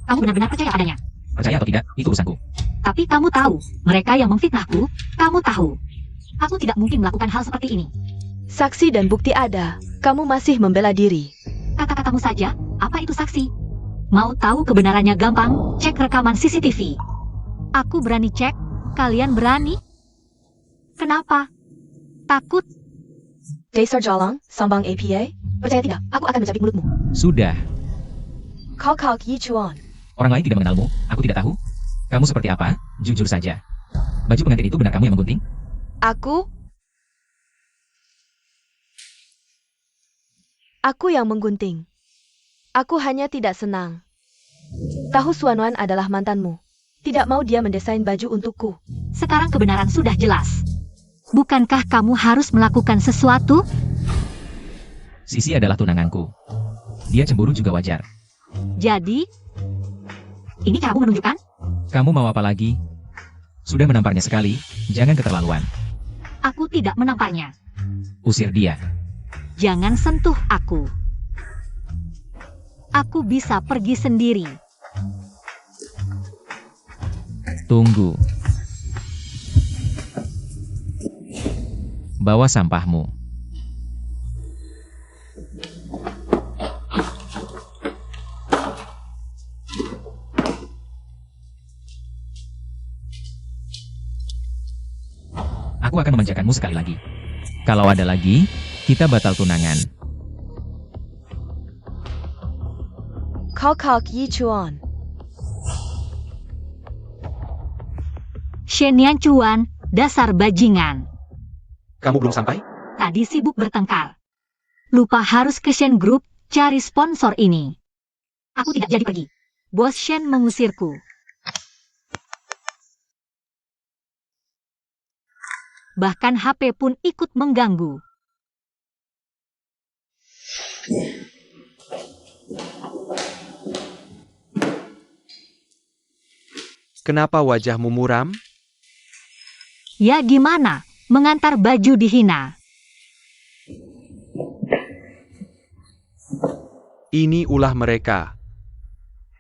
kamu benar-benar percaya padanya. Percaya atau tidak, itu urusanku. Tapi kamu tahu, mereka yang memfitnahku, kamu tahu. Aku tidak mungkin melakukan hal seperti ini. Saksi dan bukti ada. Kamu masih membela diri. Kata-katamu saja, apa itu saksi? Mau tahu kebenarannya gampang, cek rekaman CCTV. Aku berani cek, kalian berani? Kenapa? Takut? Dasar Jalang, sambang APA. Percaya tidak, aku akan mencabik mulutmu. Sudah. Kau Yi Chuan. Orang lain tidak mengenalmu, aku tidak tahu. Kamu seperti apa? Jujur saja. Baju pengantin itu benar kamu yang menggunting? Aku yang menggunting. Aku hanya tidak senang. Tahu Suanuan adalah mantanmu. Tidak mau dia mendesain baju untukku. Sekarang kebenaran sudah jelas. Bukankah kamu harus melakukan sesuatu? Sisi adalah tunanganku. Dia cemburu juga wajar. Jadi, ini caramu menunjukkan? Kamu mau apa lagi? Sudah menamparnya sekali, jangan keterlaluan. Aku tidak menamparnya. Usir dia. Jangan sentuh aku. Aku bisa pergi sendiri. Tunggu. Bawa sampahmu. Aku akan memanjakanmu sekali lagi. Kalau ada lagi, kita batal tunangan. Kau Yi Chuan. Shenian Chuan, dasar bajingan. Kamu belum sampai? Tadi sibuk bertengkar. Lupa harus ke Shen Group cari sponsor ini. Aku tidak jadi pergi. Bos Shen mengusirku. Bahkan HP pun ikut mengganggu. Kenapa wajahmu muram? Ya gimana, mengantar baju dihina. Ini ulah mereka.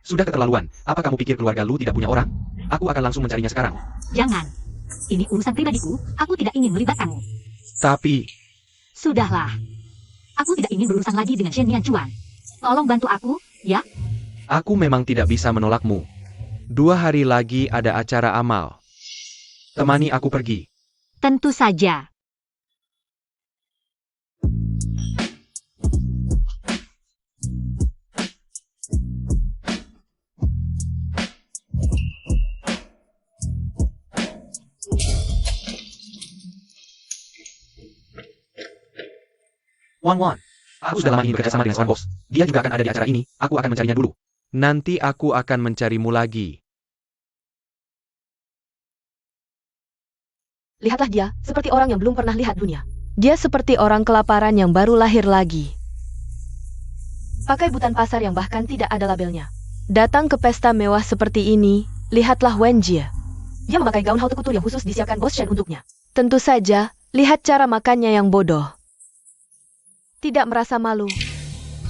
Sudah keterlaluan. Apa kamu pikir keluarga lu tidak punya orang? Aku akan langsung mencarinya sekarang. Jangan. Ini urusan pribadiku, aku tidak ingin melibatkanmu. Tapi, Sudahlah. Aku tidak ingin berurusan lagi dengan Shenian Chuan. Tolong bantu aku, ya? aku memang tidak bisa menolakmu. 2 hari lagi ada acara amal. Temani aku pergi. Tentu saja. Wan, aku sudah lama ingin bekerja sama dengan seorang bos. Dia juga akan ada di acara ini. Aku akan mencarinya dulu. Nanti aku akan mencarimu lagi. Lihatlah dia, seperti orang yang belum pernah lihat dunia. Dia seperti orang kelaparan yang baru lahir lagi. Pakai butan pasar yang bahkan tidak ada labelnya. Datang ke pesta mewah seperti ini, lihatlah Wen Jie. Dia memakai gaun haute couture yang khusus disiapkan Bos Shen untuknya. Tentu saja, lihat cara makannya yang bodoh. Tidak merasa malu.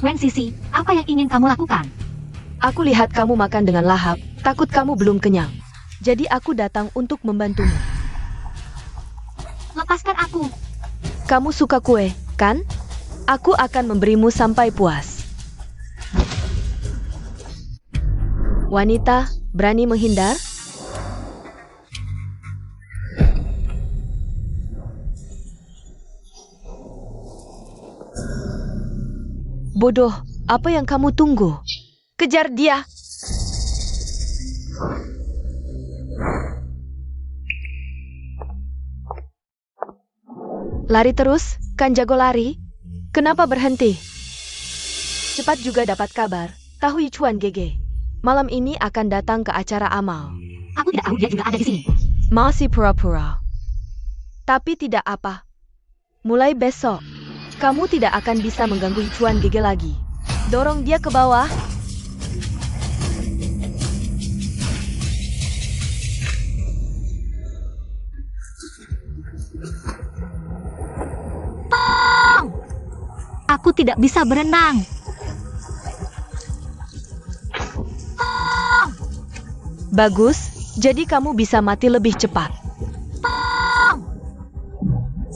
Wen Sisi, apa yang ingin kamu lakukan? Aku lihat kamu makan dengan lahap, takut kamu belum kenyang. Jadi aku datang untuk membantumu. Lepaskan aku. Kamu suka kue, kan? Aku akan memberimu sampai puas. Wanita, berani menghindar? Bodoh, apa yang kamu tunggu? Kejar dia! Lari terus, kan jago lari? Kenapa berhenti? Cepat juga dapat kabar, tahu Yichuan GG. Malam ini akan datang ke acara amal. Aku tidak tahu dia juga ada di sini. Masih pura-pura. Tapi tidak apa. Mulai besok, kamu tidak akan bisa mengganggu Yichuan GG lagi. Dorong dia ke bawah. Aku tidak bisa berenang. Bagus, jadi kamu bisa mati lebih cepat.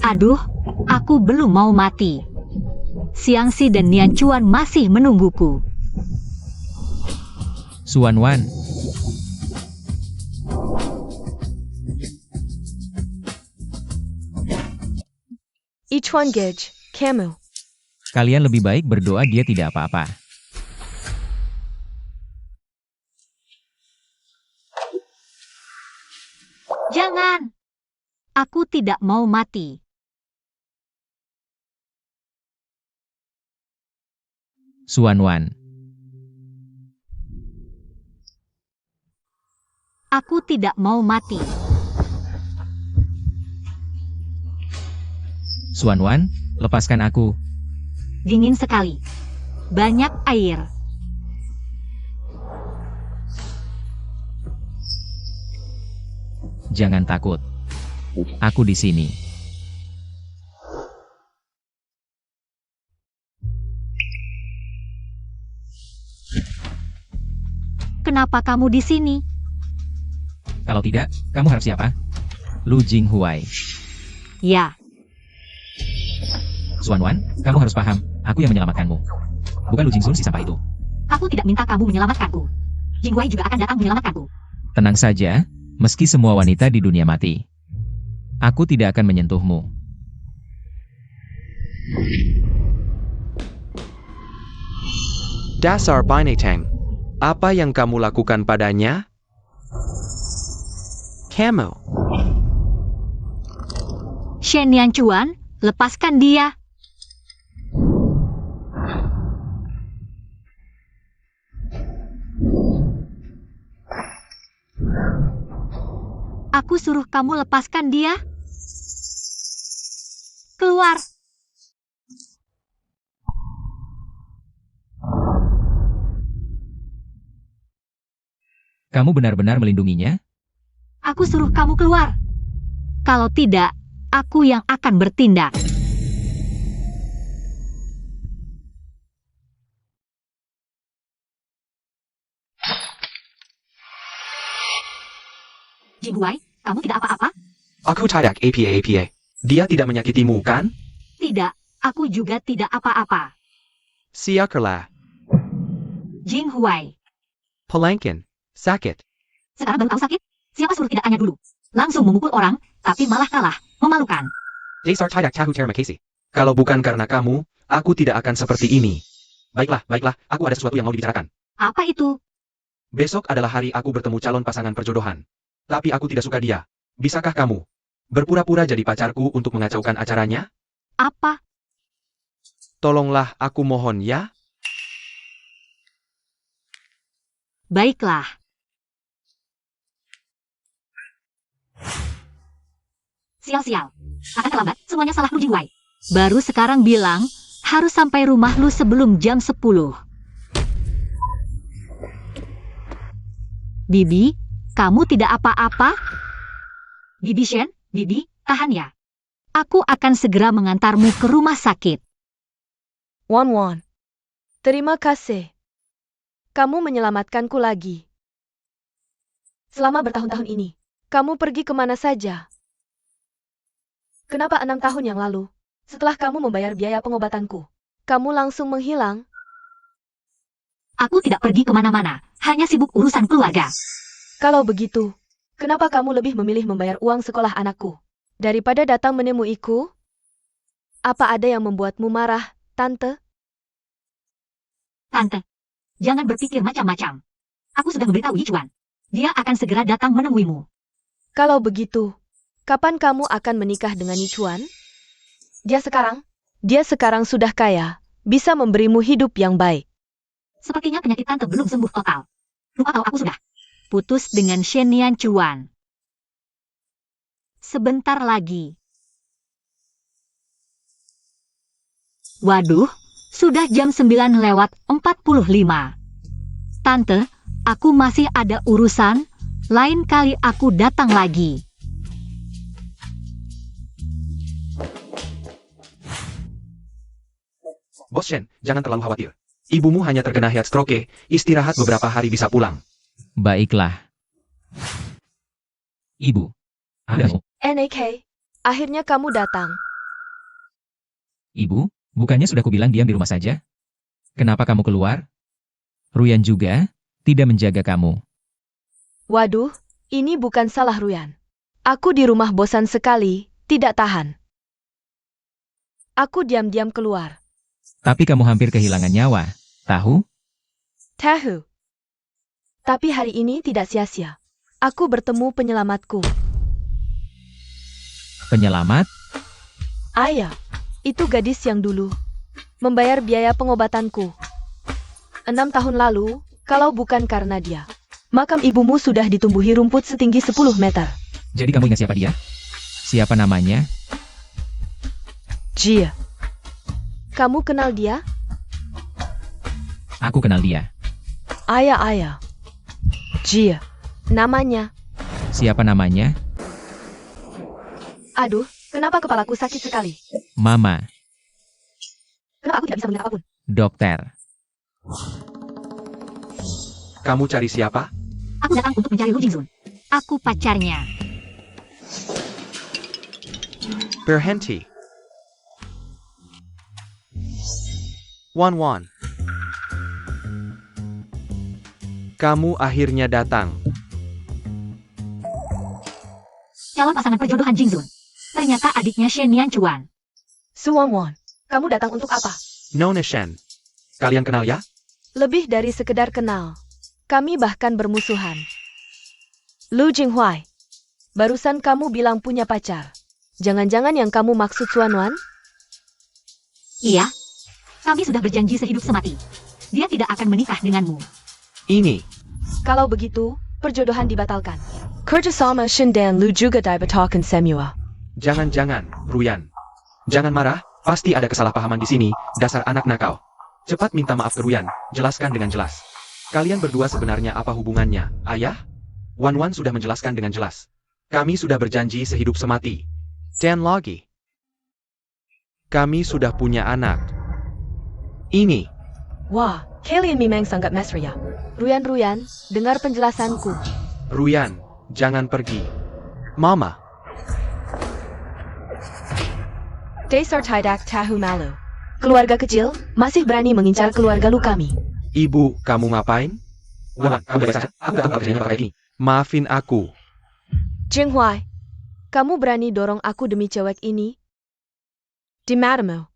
Aduh, aku belum mau mati. Xiangxi dan Nian Chuan masih menungguku. Xuanwan, Ichuan Gage, kamu. kalian lebih baik berdoa dia tidak apa-apa. Jangan. Aku tidak mau mati. Xuanwan, Aku tidak mau mati. Xuanwan, lepaskan aku. Dingin sekali. Banyak air. Jangan takut. Aku di sini. Kenapa kamu di sini? Kalau tidak, kamu harap siapa? Lu Jinghuai. Ya, Xuanwan, kamu harus paham, aku yang menyelamatkanmu. Bukan Lu Jingsun si sampah itu. aku tidak minta kamu menyelamatkanku. Jingwei juga akan datang menyelamatkanku. Tenang saja, meski semua wanita di dunia mati. Aku tidak akan menyentuhmu. Dasar binatang. Apa yang kamu lakukan padanya? Kamu. Shen Nian Chuan, lepaskan dia. Aku suruh kamu lepaskan dia. Keluar. Kamu benar-benar melindunginya? Aku suruh kamu keluar. Kalau tidak, aku yang akan bertindak. Jinghuai, kamu tidak apa-apa? Aku tidak apa-apa. Dia tidak menyakitimu, kan? Tidak, aku juga tidak apa-apa. Siakerlah. Jinghuai, Pelangkin. Sakit. sekarang baru tahu sakit? Siapa suruh tidak tanya dulu? Langsung memukul orang, tapi malah kalah. Memalukan. Dasar tidak tahu terima kasih. Kalau bukan karena kamu, aku tidak akan seperti ini. Baiklah, aku ada sesuatu yang mau dibicarakan. Apa itu? Besok adalah hari aku bertemu calon pasangan perjodohan. Tapi aku tidak suka dia. Bisakah kamu berpura-pura jadi pacarku untuk mengacaukan acaranya? Apa? Tolonglah aku mohon ya. Baiklah. Sial-sial. Akan terlambat, semuanya salah lu Jingwei. Baru sekarang bilang, harus sampai rumah lu sebelum jam 10. Bibi, kamu tidak apa-apa? Bibi Shen, Bibi, tahan ya. Aku akan segera mengantarmu ke rumah sakit. Wan. Terima kasih. Kamu menyelamatkanku lagi. Selama bertahun-tahun ini, kamu pergi kemana saja? Kenapa 6 tahun yang lalu, setelah kamu membayar biaya pengobatanku, kamu langsung menghilang? Aku tidak pergi kemana-mana, hanya sibuk urusan keluarga. Kalau begitu, kenapa kamu lebih memilih membayar uang sekolah anakku daripada datang menemuiku? Apa ada yang membuatmu marah, Tante? Tante, jangan berpikir macam-macam. Aku sudah memberitahu Yichuan. Dia akan segera datang menemuimu. Kalau begitu, kapan kamu akan menikah dengan Yichuan? Dia sekarang sudah kaya, bisa memberimu hidup yang baik. Sepertinya penyakit tante belum sembuh total. Lupa kalau aku sudah putus dengan Shen Nian Chuan. Sebentar lagi. Waduh, sudah jam 9:45. Tante, aku masih ada urusan. Lain kali aku datang lagi. Bos Shen, jangan terlalu khawatir. Ibumu hanya terkena heat stroke, istirahat beberapa hari bisa pulang. Baiklah. Ibu. Ada. NAK, akhirnya kamu datang. Ibu, bukannya sudah kubilang diam di rumah saja? Kenapa kamu keluar? Ruyan juga tidak menjaga kamu. Waduh, ini bukan salah Ruyan. Aku di rumah bosan sekali, tidak tahan. Aku diam-diam keluar. Tapi kamu hampir kehilangan nyawa, tahu? Tahu. Tapi hari ini tidak sia-sia. Aku bertemu penyelamatku. Penyelamat? Ayah, itu gadis yang dulu membayar biaya pengobatanku. 6 tahun lalu, kalau bukan karena dia, makam ibumu sudah ditumbuhi rumput setinggi 10 meter. Jadi kamu ingat siapa dia? Siapa namanya? Jia. Kamu kenal dia? Aku kenal dia. Ayah. Jia. Namanya. Siapa namanya? Aduh, kenapa kepalaku sakit sekali? Mama. Kenapa aku tidak bisa mendengar apapun? Dokter. Kamu cari siapa? Aku datang untuk mencari Lu Jingzun. Aku pacarnya. Berhenti. Wan. Kamu akhirnya datang. Calon pasangan perjodohan Jingzun. Ternyata adiknya Shen Nianchuan. Suwon, kamu datang untuk apa? Nona Shen. Kalian kenal ya? Lebih dari sekedar kenal. Kami bahkan bermusuhan. Lu Jinghuai. Barusan kamu bilang punya pacar. Jangan-jangan yang kamu maksud Suanwan? Iya. Kami sudah berjanji sehidup semati. Dia tidak akan menikah denganmu. Ini. Kalau begitu, perjodohan dibatalkan. Kerjasama Shen dan Lu juga dibatalkan semua. Jangan-jangan, Ruyan. Jangan marah, pasti ada kesalahpahaman di sini, dasar anak nakal. Cepat minta maaf ke Ruyan, jelaskan dengan jelas. Kalian berdua sebenarnya apa hubungannya, ayah? Wan sudah menjelaskan dengan jelas. Kami sudah berjanji sehidup semati. Dan lagi. Kami sudah punya anak. Ini. Wah, kalian memang sangat mesra. Ruyan, dengar penjelasanku. Ruyan, jangan pergi. Mama. Dasar tidak tahu malu. Keluarga kecil, masih berani mengincar keluarga lu kami. Ibu, kamu ngapain? Wan, kamu baik saja. Aku gak tahu kerjanya apa kayak gini. Maafin aku. Jinghuai, kamu berani dorong aku demi cewek ini? Di matamu,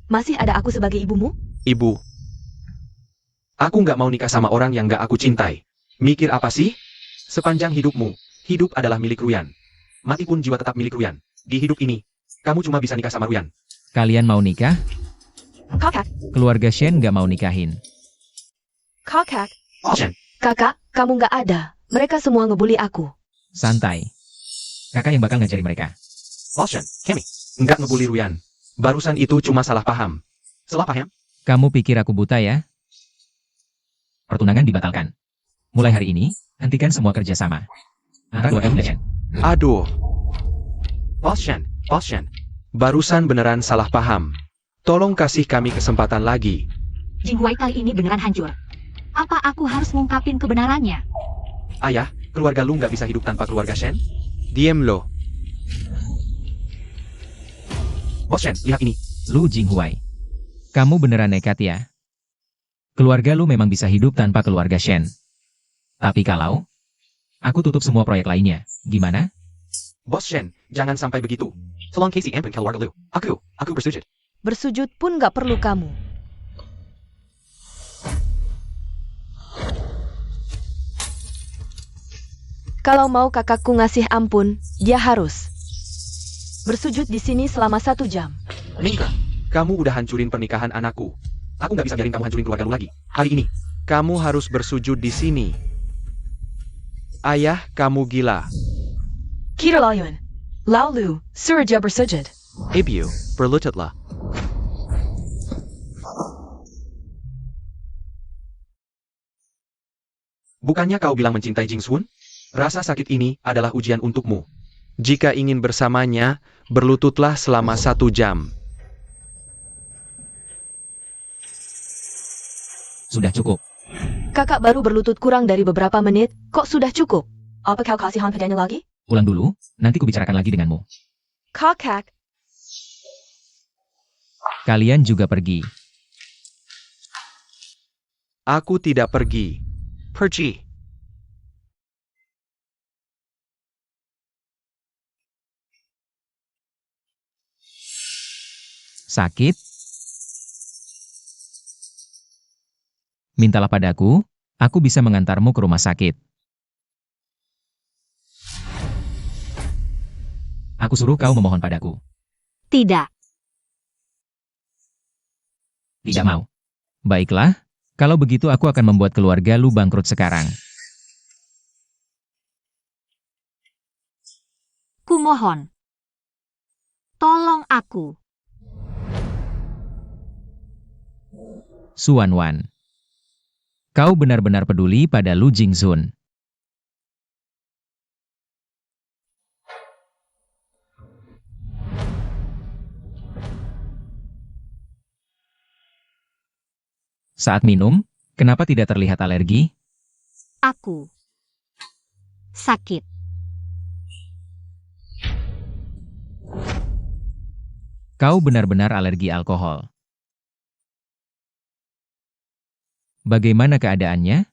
masih ada aku sebagai ibumu? Ibu. Aku nggak mau nikah sama orang yang nggak aku cintai. Mikir apa sih? Sepanjang hidupmu, hidup adalah milik Ruyan. Mati pun jiwa tetap milik Ruyan. Di hidup ini, kamu cuma bisa nikah sama Ruyan. Kalian mau nikah? Kakak, Keluarga Shen gak mau nikahin. kakak, Oh, Shen. kakak, kamu nggak ada. Mereka semua ngebully aku. Santai. Kakak yang bakal ngajarin mereka. Oh, Shen. Kemi. Nggak ngebully Ruyan. Barusan itu cuma salah paham. Salah paham? Kamu pikir aku buta ya? Pertunangan dibatalkan. Mulai hari ini, hentikan semua kerjasama. Antara dua dan Shen. Aduh. Oh, Shen. Barusan beneran salah paham. Tolong kasih kami kesempatan lagi. Jinghuai kali ini beneran hancur. Apa aku harus ngungkapin kebenarannya? Ayah, keluarga lu nggak bisa hidup tanpa keluarga Shen? Diem lo. Bos Shen, lihat ini. Lu Jinghuai. Kamu beneran nekat ya? Keluarga lu memang bisa hidup tanpa keluarga Shen. Tapi kalau aku tutup semua proyek lainnya, gimana? Bos Shen, jangan sampai begitu. Tolong Casey Ampun keluarga lu. Aku bersujud. Bersujud pun nggak perlu kamu. Kalau mau kakakku ngasih ampun, dia harus bersujud di sini selama 1 jam. Mingka, kamu udah hancurin pernikahan anakku. Aku nggak bisa biarin kamu hancurin keluarga lu lagi. Hari ini. Kamu harus bersujud di sini. Ayah, kamu gila. Kira Laoyuan, Lao Lu, Surja bersujud. Ibu, berlututlah. Bukannya kau bilang mencintai Jingsun? Rasa sakit ini adalah ujian untukmu. Jika ingin bersamanya, berlututlah selama 1 jam. Sudah cukup. Kakak baru berlutut kurang dari beberapa menit, kok sudah cukup? Apa kau kasihan padanya lagi? Ulang dulu, nanti kubicarakan lagi denganmu. Kakak, Kalian juga pergi. Aku tidak pergi. Pergi. Sakit? Mintalah padaku, aku bisa mengantarmu ke rumah sakit. Aku suruh kau memohon padaku. Tidak. Tidak mau. Baiklah, kalau begitu aku akan membuat keluarga lu bangkrut sekarang. Kumohon. Tolong aku. Suan-wan. Kau benar-benar peduli pada Lu Jingzun. Saat minum, kenapa tidak terlihat alergi? Aku. Sakit. Kau benar-benar alergi alkohol. Bagaimana keadaannya?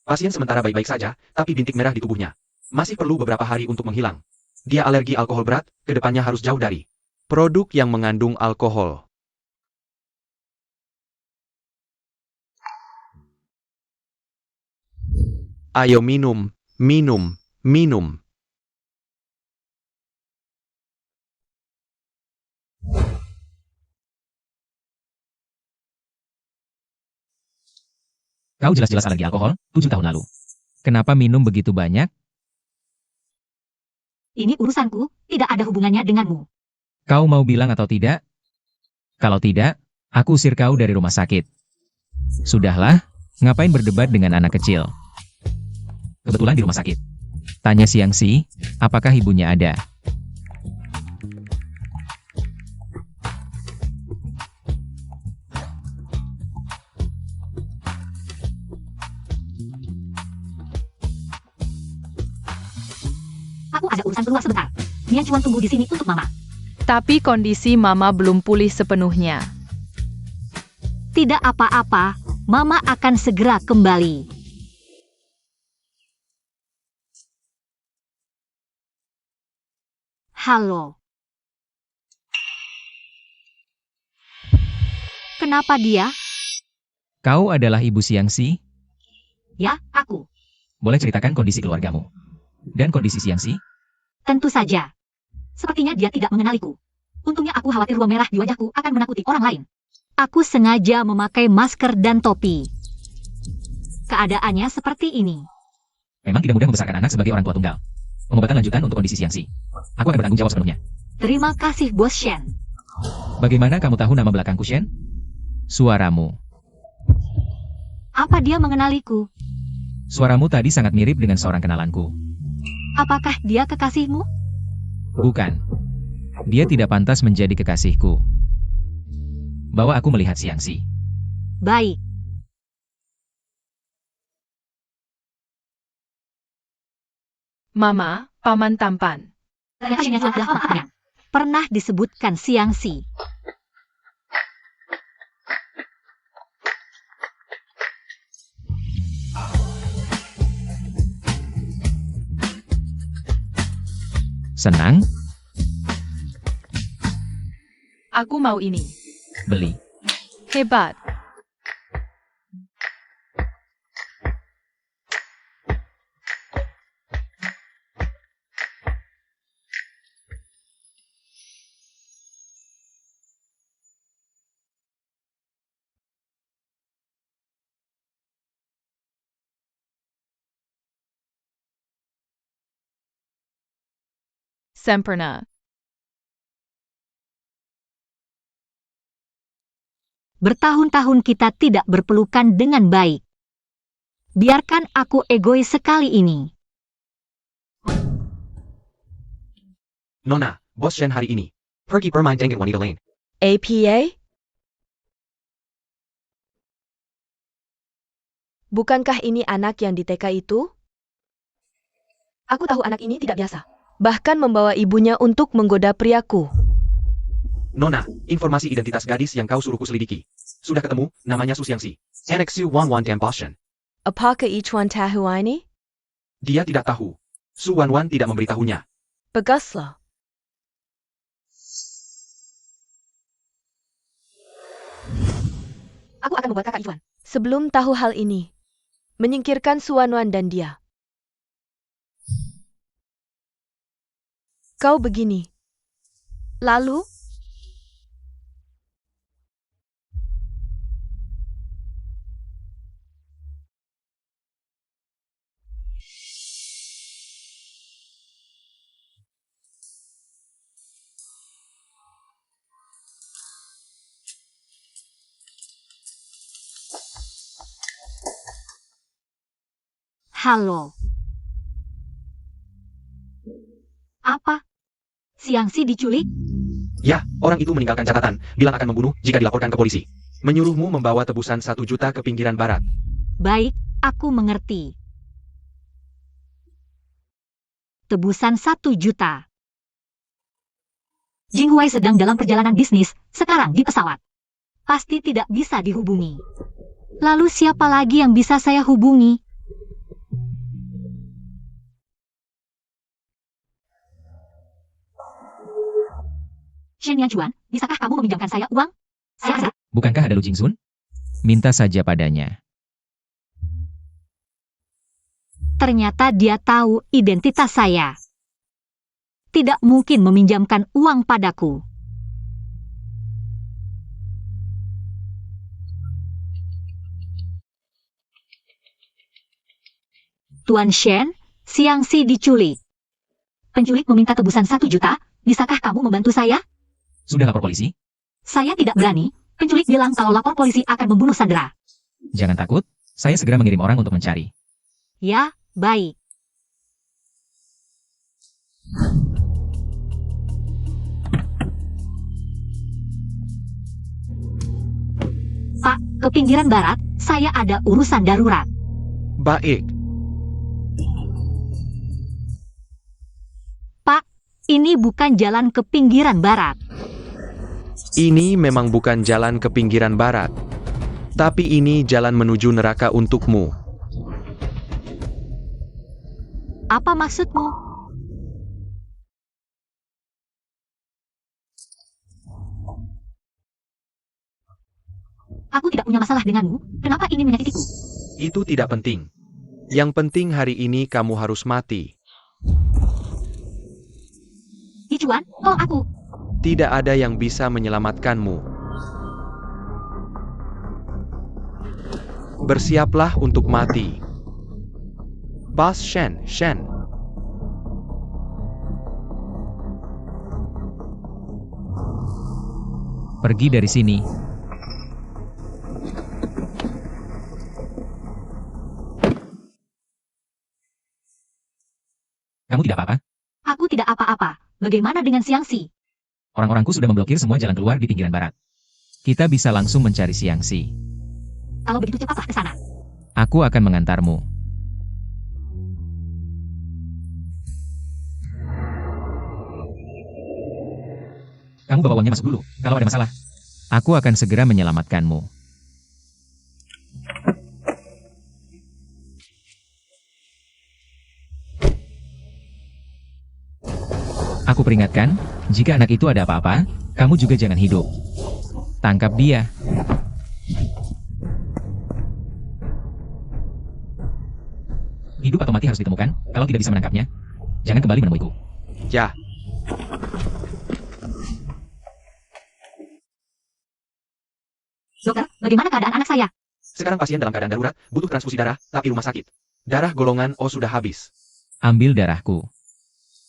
Pasien sementara baik-baik saja, tapi bintik merah di tubuhnya. Masih perlu beberapa hari untuk menghilang. Dia alergi alkohol berat, kedepannya harus jauh dari Produk yang mengandung alkohol. Ayo minum, minum, minum. Kau jelas-jelas alergi alkohol, 7 tahun lalu. Kenapa minum begitu banyak? Ini urusanku, tidak ada hubungannya denganmu. Kau mau bilang atau tidak? Kalau tidak, aku usir kau dari rumah sakit. Sudahlah, ngapain berdebat dengan anak kecil? Kebetulan di rumah sakit. Tanya Siangsi, apakah ibunya ada? Aku ada urusan keluar sebentar. Mian Chuan tunggu di sini untuk Mama. Tapi kondisi Mama belum pulih sepenuhnya. Tidak apa-apa, Mama akan segera kembali. Halo. Kenapa dia? Kau adalah ibu Siangsi? Ya, aku. Boleh ceritakan kondisi keluargamu? Dan kondisi Siangsi? Tentu saja. Sepertinya dia tidak mengenaliku. Untungnya aku khawatir ruang merah di wajahku akan menakuti orang lain. Aku sengaja memakai masker dan topi. Keadaannya seperti ini. Memang tidak mudah membesarkan anak sebagai orang tua tunggal. Pengobatan lanjutan untuk kondisi Siangsi. Aku akan bertanggung jawab sepenuhnya. Terima kasih, Bos Shen. Bagaimana kamu tahu nama belakangku, Shen? Suaramu. Apa dia mengenaliku? Suaramu tadi sangat mirip dengan seorang kenalanku. Apakah dia kekasihmu? Bukan. Dia tidak pantas menjadi kekasihku. Bawa aku melihat Siangsi. Baik. Mama, paman tampan. Pernah disebutkan Siangsi. Senang? Aku mau ini. Beli. Hebat. Sempurna. Bertahun-tahun kita tidak berpelukan dengan baik. Biarkan aku egois sekali ini. Nona, Bos Shen hari ini. Pergi bermain dengan wanita lain. APA? Bukankah ini anak yang di TK itu? Aku tahu anak ini tidak biasa. Bahkan membawa ibunya untuk menggoda priaku. Nona, informasi identitas gadis yang kau suruhku selidiki. Sudah ketemu, namanya Su Xiangxi. Anak Su Wanwan Tempassion. Apakah Ichuan tahu ini? Dia tidak tahu. Su Wanwan tidak memberitahunya. Baguslah. Aku akan membuat kakak Ichuan. Sebelum tahu hal ini, menyingkirkan Suwanwan dan dia. Kau begini. Lalu? Halo. Apa? Xiangxi diculik? Ya, orang itu meninggalkan catatan, bilang akan membunuh jika dilaporkan ke polisi. Menyuruhmu membawa tebusan 1 juta ke pinggiran barat. Baik, aku mengerti. Tebusan 1 juta. Jinghuai sedang dalam perjalanan bisnis, sekarang di pesawat. Pasti tidak bisa dihubungi. Lalu siapa lagi yang bisa saya hubungi? Shen Yanjuan, bisakah kamu meminjamkan saya uang? Saya Bukankah ada Lu Jingzun? Minta saja padanya. Ternyata dia tahu identitas saya. Tidak mungkin meminjamkan uang padaku. Tuan Shen, Xiangxi diculik. Penculik meminta tebusan 1 juta, bisakah kamu membantu saya? Sudah lapor polisi? Saya tidak berani. Penculik bilang kalau lapor polisi akan membunuh Sandra. Jangan takut, saya segera mengirim orang untuk mencari. Ya, baik. Pak, ke pinggiran barat, saya ada urusan darurat. Baik. Pak, ini bukan jalan ke pinggiran barat. Ini memang bukan jalan ke pinggiran barat. Tapi ini jalan menuju neraka untukmu. Apa maksudmu? Aku tidak punya masalah denganmu. Kenapa ini menyakitiku? Itu tidak penting. Yang penting hari ini kamu harus mati. Ichuan, tolong aku. Tidak ada yang bisa menyelamatkanmu. Bersiaplah untuk mati. Bos Shen. Pergi dari sini. Kamu tidak apa-apa? Aku tidak apa-apa. Bagaimana dengan Xiangxi? Orang-orangku sudah memblokir semua jalan keluar di pinggiran barat. Kita bisa langsung mencari Xiangxi. Kalau begitu cepatlah ke sana. Aku akan mengantarmu. Kamu bawa uangnya masuk dulu, kalau ada masalah. Aku akan segera menyelamatkanmu. Aku peringatkan, jika anak itu ada apa-apa, kamu juga jangan hidup. Tangkap dia. Hidup atau mati harus ditemukan, kalau tidak bisa menangkapnya, jangan kembali menemuiku. Ya. Dokter, bagaimana keadaan anak saya? Sekarang pasien dalam keadaan darurat, butuh transfusi darah, tapi rumah sakit. Darah golongan O sudah habis. Ambil darahku.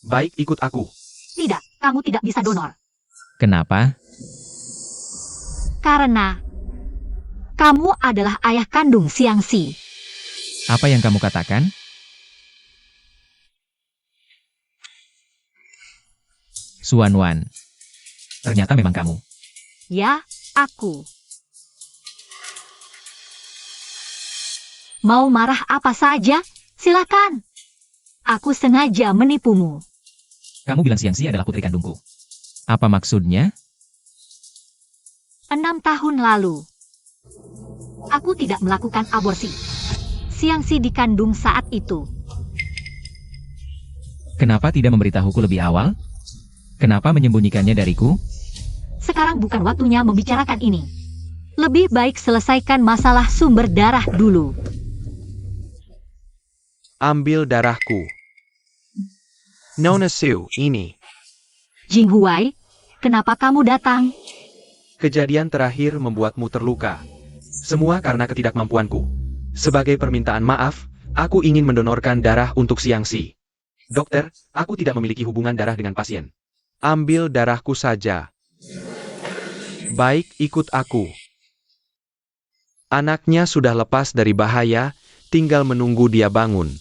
Baik, ikut aku. Tidak, kamu tidak bisa donor. Kenapa? Karena kamu adalah ayah kandung Xiangxi. Apa yang kamu katakan? Suanwan. Ternyata memang kamu. Ya, aku. Mau marah apa saja? Silakan. Aku sengaja menipumu. Kamu bilang Xiangxi adalah putri kandungku. Apa maksudnya? 6 tahun lalu, aku tidak melakukan aborsi. Xiangxi dikandung saat itu. Kenapa tidak memberitahuku lebih awal? Kenapa menyembunyikannya dariku? Sekarang bukan waktunya membicarakan ini. Lebih baik selesaikan masalah sumber darah dulu. Ambil darahku. Nona Siu, ini. Jing Huai, kenapa kamu datang? Kejadian terakhir membuatmu terluka. Semua karena ketidakmampuanku. Sebagai permintaan maaf, aku ingin mendonorkan darah untuk Xiangxi. Dokter, aku tidak memiliki hubungan darah dengan pasien. Ambil darahku saja. Baik, ikut aku. Anaknya sudah lepas dari bahaya, tinggal menunggu dia bangun.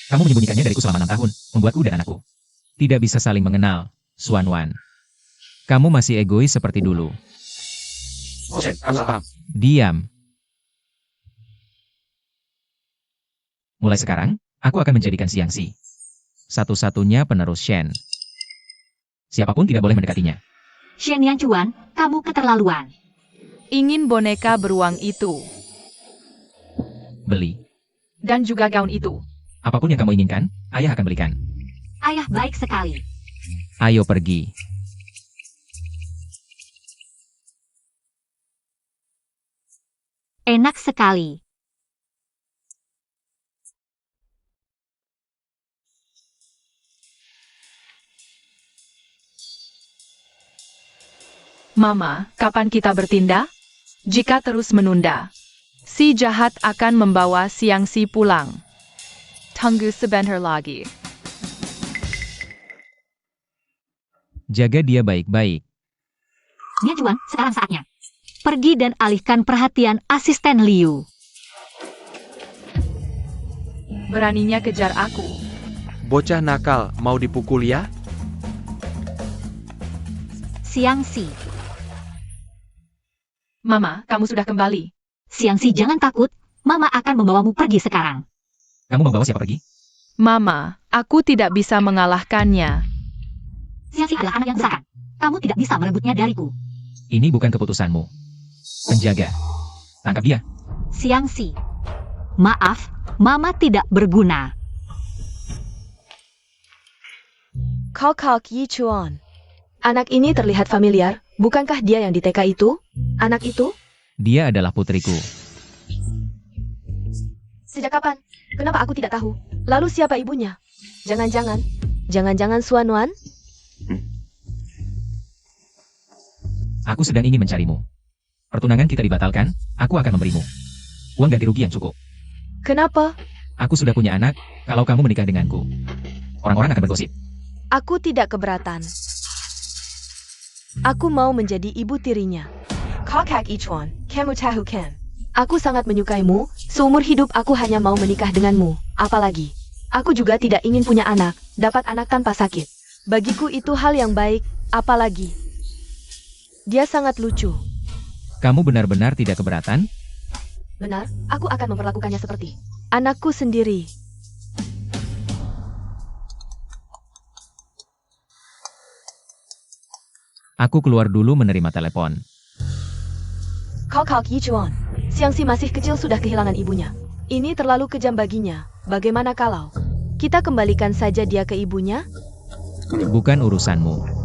Kamu menyembunyikannya dariku selama 6 tahun, membuatku dan anakku tidak bisa saling mengenal, Xuan Wan. Kamu masih egois seperti dulu. Oke, kamu salah paham. Diam. Mulai sekarang, aku akan menjadikan Xiangxi satu-satunya penerus Shen. Siapapun tidak boleh mendekatinya. Shen Yanchuan, kamu keterlaluan. Ingin boneka beruang itu. Beli. Dan juga gaun itu. Apapun yang kamu inginkan, ayah akan belikan. Ayah baik sekali. Ayo pergi. Enak sekali. Mama, kapan kita bertindak? Jika terus menunda, si jahat akan membawa Xiangxi pulang. Tunggu sebentar lagi. Jaga dia baik-baik. Yanchuan, sekarang saatnya. Pergi dan alihkan perhatian asisten Liu. Beraninya kejar aku. Bocah nakal, mau dipukul ya? Xiangxi. Mama, kamu sudah kembali. Xiangxi, jangan takut. Mama akan membawamu pergi sekarang. Kamu membawa siapa pergi? Mama, aku tidak bisa mengalahkannya. Xiangxi adalah anak yang besar. Kamu tidak bisa merebutnya dariku. Ini bukan keputusanmu. Penjaga. Tangkap dia. Xiangxi. Maaf, Mama tidak berguna. Kok Yichuan. Anak ini terlihat familiar, bukankah dia yang di TK itu? Anak itu? Dia adalah putriku. Sejak kapan? Kenapa aku tidak tahu? Lalu siapa ibunya? Jangan-jangan Xuan Wan? Aku sedang ingin mencarimu. Pertunangan kita dibatalkan, aku akan memberimu uang ganti rugi yang cukup. Kenapa? Aku sudah punya anak, kalau kamu menikah denganku, orang-orang akan bergosip. Aku tidak keberatan. Aku mau menjadi ibu tirinya. Kok Yichuan, kamu tahu kan? Aku sangat menyukaimu, seumur hidup aku hanya mau menikah denganmu. Apalagi, aku juga tidak ingin punya anak, dapat anak tanpa sakit. Bagiku itu hal yang baik, apalagi. Dia sangat lucu. Kamu benar-benar tidak keberatan? Benar, aku akan memperlakukannya seperti anakku sendiri. Aku keluar dulu menerima telepon. Kok Yichuan, Xiangxi masih kecil sudah kehilangan ibunya. Ini terlalu kejam baginya. Bagaimana kalau kita kembalikan saja dia ke ibunya? Bukan urusanmu.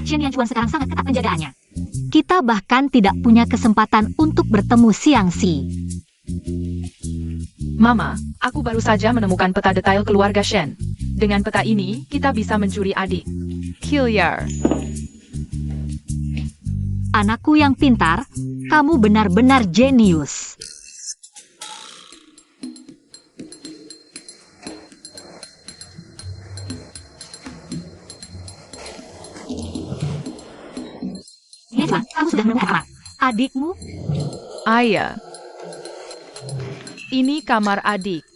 Shen Yanchuan sekarang sangat ketat penjagaannya. Kita bahkan tidak punya kesempatan untuk bertemu Xiangxi. Mama, aku baru saja menemukan peta detail keluarga Shen. Dengan peta ini, kita bisa mencuri adik. Kiliar. Anakku yang pintar, kamu benar-benar jenius. Yanchuan, kamu sudah menemukan kamar adikmu? Ayah. Ini kamar adik.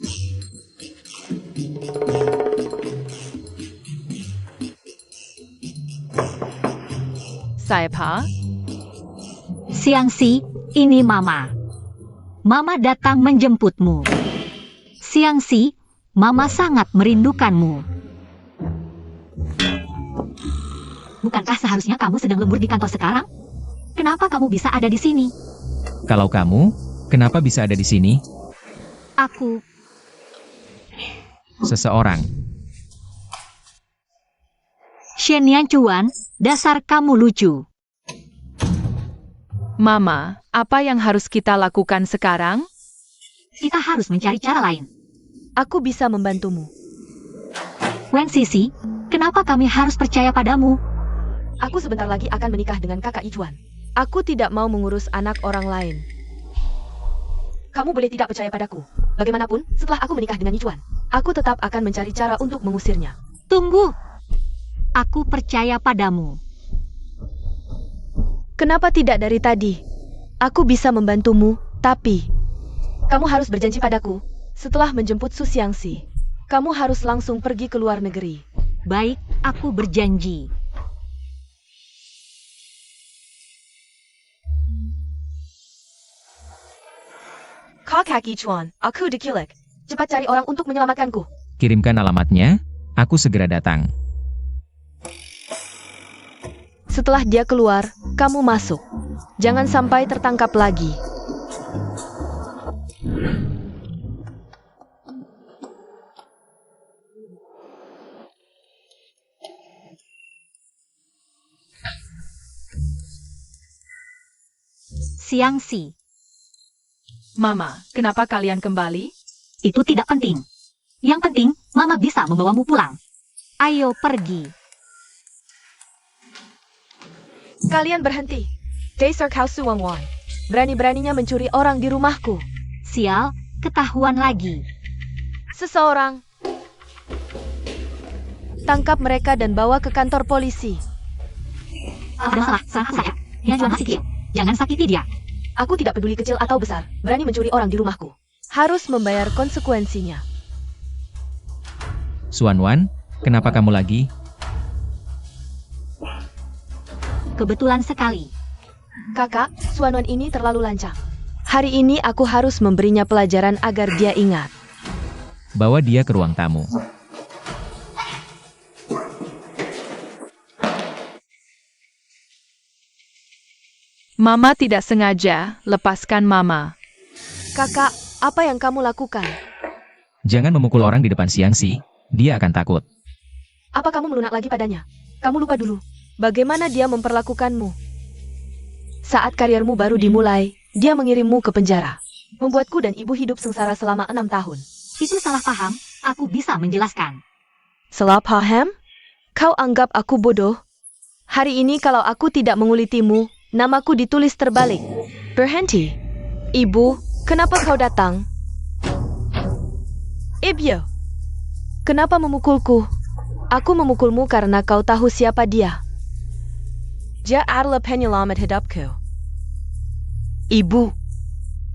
Siapa? Siangsi, ini Mama. Mama datang menjemputmu. Siangsi, Mama sangat merindukanmu. Bukankah seharusnya kamu sedang lembur di kantor sekarang? Kenapa kamu bisa ada di sini? Kalau kamu, kenapa bisa ada di sini? Aku, Seseorang. Shenian Chuan, dasar kamu lucu. Mama, apa yang harus kita lakukan sekarang? Kita harus mencari cara lain. Aku bisa membantumu. Wen Sisi, kenapa kami harus percaya padamu? Aku sebentar lagi akan menikah dengan kakak Ichuan. Aku tidak mau mengurus anak orang lain. Kamu boleh tidak percaya padaku. Bagaimanapun, setelah aku menikah dengan Ichuan, aku tetap akan mencari cara untuk mengusirnya. Tunggu. Aku percaya padamu. Kenapa tidak dari tadi? Aku bisa membantumu, tapi kamu harus berjanji padaku. Setelah menjemput Su Xiangxi, kamu harus langsung pergi ke luar negeri. Baik, aku berjanji. Kakak Ichuan, aku diculik. Cepat cari orang untuk menyelamatkanku. Kirimkan alamatnya, aku segera datang. Setelah dia keluar, kamu masuk. Jangan sampai tertangkap lagi. Siangsi, Mama, kenapa kalian kembali? itu tidak penting. Yang penting, Mama bisa membawamu pulang. Ayo pergi. Kalian berhenti. Dasar kau Suwangwan. Berani-beraninya mencuri orang di rumahku. Sial, ketahuan lagi. Seseorang. Tangkap mereka dan bawa ke kantor polisi. Ada masalah sama saya. Dia juga masih kecil. Jangan sakiti dia. Aku tidak peduli kecil atau besar. Berani mencuri orang di rumahku. Harus membayar konsekuensinya. Suanwan, kenapa kamu lagi? Kebetulan sekali. Kakak, Suanwan ini terlalu lancang. Hari ini aku harus memberinya pelajaran agar dia ingat. Bawa dia ke ruang tamu. Mama tidak sengaja, lepaskan Mama. Kakak, apa yang kamu lakukan? Jangan memukul orang di depan Siangsi, dia akan takut. Apa kamu melunak lagi padanya? Kamu lupa dulu. Bagaimana dia memperlakukanmu? Saat karirmu baru dimulai, dia mengirimmu ke penjara. Membuatku dan ibu hidup sengsara selama 6 tahun. Itu salah paham. Aku bisa menjelaskan. Salah paham? Kau anggap aku bodoh? Hari ini kalau aku tidak mengulitimu, namaku ditulis terbalik. Berhenti. Ibu, kenapa kau datang? Ibyo, kenapa memukulku? Aku memukulmu karena kau tahu siapa dia. Dia adalah penyelamat hidupku. Ibu,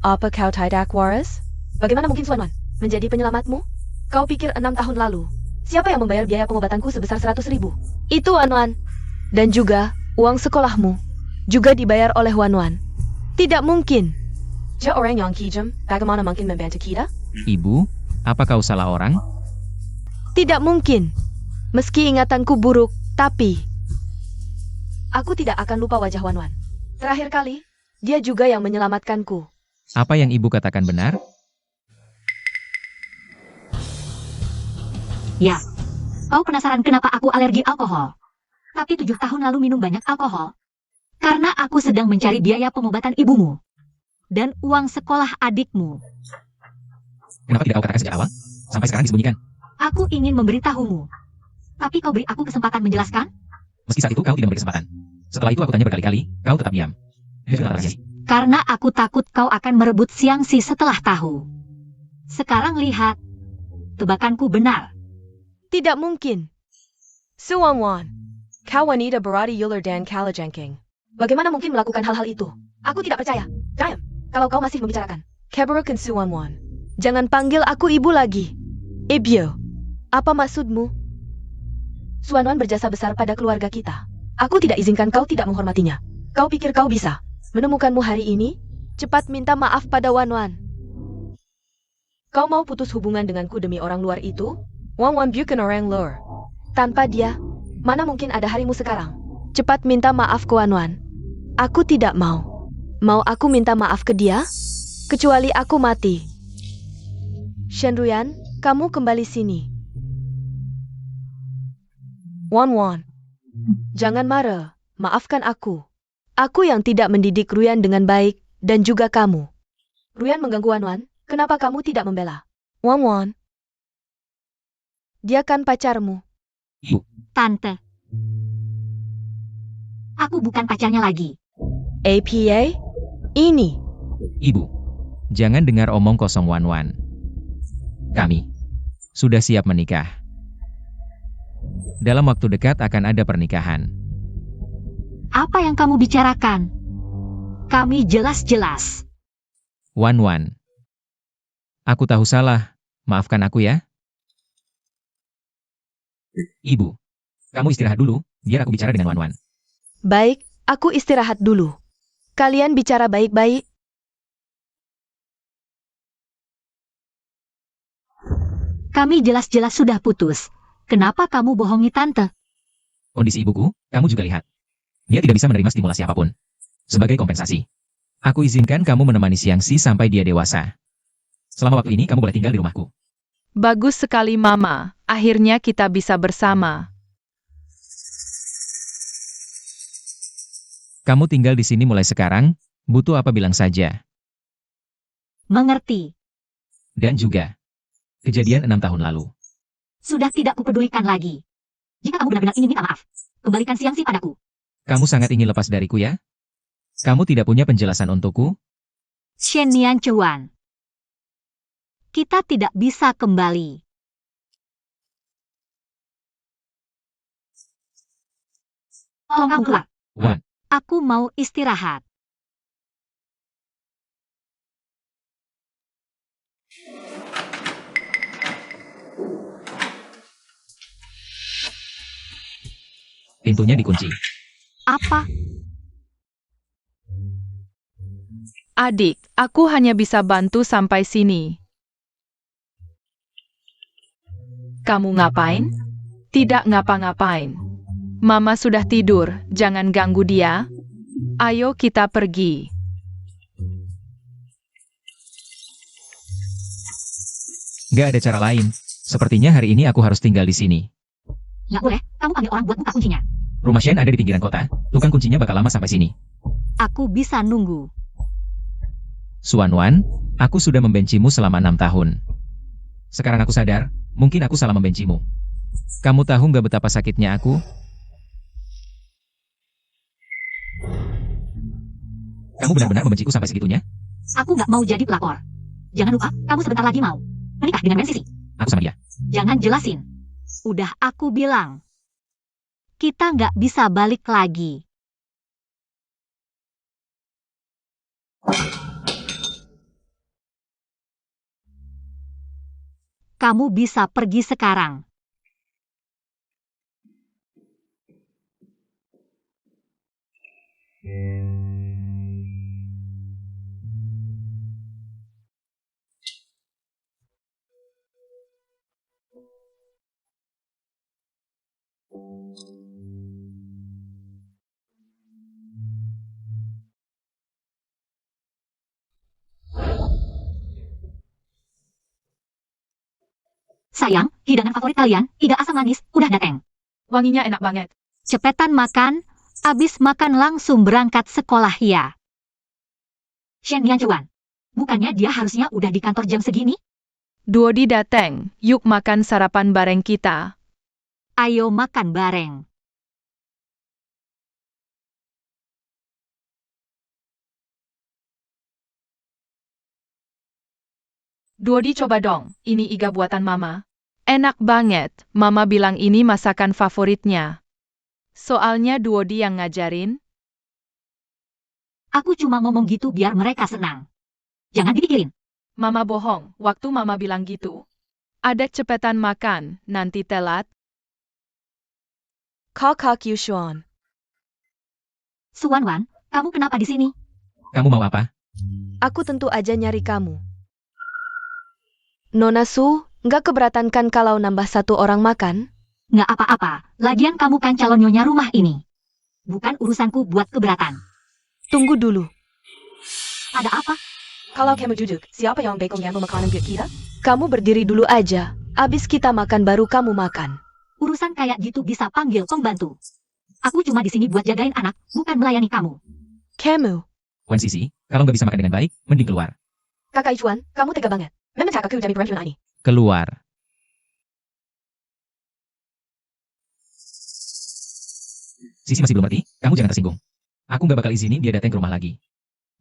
apa kau tidak waras? Bagaimana mungkin Suanwan menjadi penyelamatmu? Kau pikir 6 tahun lalu, siapa yang membayar biaya pengobatanku sebesar 100.000? Itu Wanwan. Dan juga, uang sekolahmu juga dibayar oleh Wanwan. Tidak mungkin. Dia orang yang kejam, bagaimana mungkin membantu kita? Ibu, apa kau salah orang? Tidak mungkin. Meski ingatanku buruk, tapi aku tidak akan lupa wajah Wanwan. Terakhir kali, dia juga yang menyelamatkanku. Apa yang ibu katakan benar? Ya. Kau penasaran kenapa aku alergi alkohol? Tapi 7 tahun lalu minum banyak alkohol. Karena aku sedang mencari biaya pengobatan ibumu. Dan uang sekolah adikmu. Kenapa tidak kau katakan sejak awal? Sampai sekarang disembunyikan. Aku ingin memberitahumu. Tapi kau beri aku kesempatan menjelaskan? Meski saat itu kau tidak memberi kesempatan. Setelah itu aku tanya berkali-kali, kau tetap diam. Kenapa terjadi? Karena aku takut kau akan merebut Siangsi setelah tahu. Sekarang lihat. Tebakanku benar. Tidak mungkin. Suwangwan, kau wanita berada Yuler dan Kalajengking. Bagaimana mungkin melakukan hal-hal itu? Aku tidak percaya. Diam, kalau kau masih membicarakan. Keberukan Suwangwan. Jangan panggil aku ibu lagi. Ibyo, apa maksudmu? Suanwan berjasa besar pada keluarga kita. Aku tidak izinkan kau tidak menghormatinya. Kau pikir kau bisa menemukanmu hari ini? Cepat minta maaf pada Wan Wan. Kau mau putus hubungan denganku demi orang luar itu? Wan Wan bukan orang luar. Tanpa dia, mana mungkin ada harimu sekarang? Cepat minta maaf ke Wan Wan. Aku tidak mau. Mau aku minta maaf ke dia? Kecuali aku mati. Shen Ruyan, kamu kembali sini. Wan Wan, jangan marah. Maafkan aku. Aku yang tidak mendidik Ruyan dengan baik, dan juga kamu. Ruyan mengganggu Wan Wan, kenapa kamu tidak membela? Wan Wan, dia kan pacarmu. Tante. Aku bukan pacarnya lagi. APA? Ini. Ibu, jangan dengar omong kosong Wan Wan. Kami sudah siap menikah. Dalam waktu dekat akan ada pernikahan. Apa yang kamu bicarakan? Kami jelas-jelas. Wan Wan. Aku tahu salah, maafkan aku ya. Ibu, kamu istirahat dulu, biar aku bicara dengan Wan Wan. Baik, aku istirahat dulu. Kalian bicara baik-baik. Kami jelas-jelas sudah putus. Kenapa kamu bohongi tante? Kondisi ibuku, kamu juga lihat. Dia tidak bisa menerima stimulasi apapun. Sebagai kompensasi, aku izinkan kamu menemani Xiangxi sampai dia dewasa. Selama waktu ini kamu boleh tinggal di rumahku. Bagus sekali Mama, akhirnya kita bisa bersama. Kamu tinggal di sini mulai sekarang, butuh apa bilang saja. Mengerti. Dan juga, kejadian 6 tahun lalu. Sudah tidak kupedulikan lagi. Jika kamu benar-benar ingin minta maaf, kembalikan Xiangxi padaku. Kamu sangat ingin lepas dariku ya? Kamu tidak punya penjelasan untukku? Shen Nian Chuan. Kita tidak bisa kembali. Tolong kamu keluar. Wan, Aku mau istirahat. pintunya dikunci. Apa? Adik, aku hanya bisa bantu sampai sini. Kamu ngapain? Tidak ngapa-ngapain. Mama sudah tidur, jangan ganggu dia. Ayo kita pergi. Gak ada cara lain. Sepertinya hari ini aku harus tinggal di sini. Nggak boleh, kamu panggil orang buat buka kuncinya. Rumah Shen ada di pinggiran kota. Tukang kuncinya bakal lama sampai sini. Aku bisa nunggu. Suan Wan, aku sudah membencimu selama 6 tahun. Sekarang aku sadar, mungkin aku salah membencimu. Kamu tahu nggak betapa sakitnya aku? Kamu benar-benar membenciku sampai segitunya? Aku nggak mau jadi pelakor. Jangan lupa, kamu sebentar lagi mau menikah dengan Wen Sisi. Aku sama dia. Jangan jelasin. Udah aku bilang. Kita nggak bisa balik lagi. Kamu bisa pergi sekarang. Sayang, hidangan favorit kalian, iga asam manis, udah dateng. Wanginya enak banget. Cepetan makan, abis makan langsung berangkat sekolah ya. Shen Yanchuan, bukannya dia harusnya udah di kantor jam segini? Duodi dateng, yuk makan sarapan bareng kita. Ayo makan bareng. Duodi coba dong, ini iga buatan Mama. Enak banget, Mama bilang ini masakan favoritnya. Soalnya Duodi yang ngajarin. Aku cuma ngomong gitu biar mereka senang. Jangan dipikirin. Mama bohong, waktu Mama bilang gitu. Adek cepetan makan, nanti telat. Kakak Yusuan. Suan-wan, kamu kenapa di sini? Kamu mau apa? Aku tentu aja nyari kamu. Nona Su, nggak keberatan kan kalau nambah satu orang makan? Nggak apa-apa, lagian kamu kan calon nyonya rumah ini. Bukan urusanku buat keberatan. Tunggu dulu. Ada apa? Kalau kamu jujur, siapa yang beko yang makanan buat kita? Kamu berdiri dulu aja. Abis kita makan baru kamu makan. Urusan kayak gitu bisa panggil pembantu. Aku cuma di sini buat jagain anak, bukan melayani kamu. Kamu. Wan Sisi, kalau nggak bisa makan dengan baik, mending keluar. Kakak Ichuan, kamu tega banget. Memang cakap aku jadi perempuan ini. Keluar. Sisi masih belum ngerti, kamu jangan tersinggung. Aku nggak bakal izinin dia datang ke rumah lagi.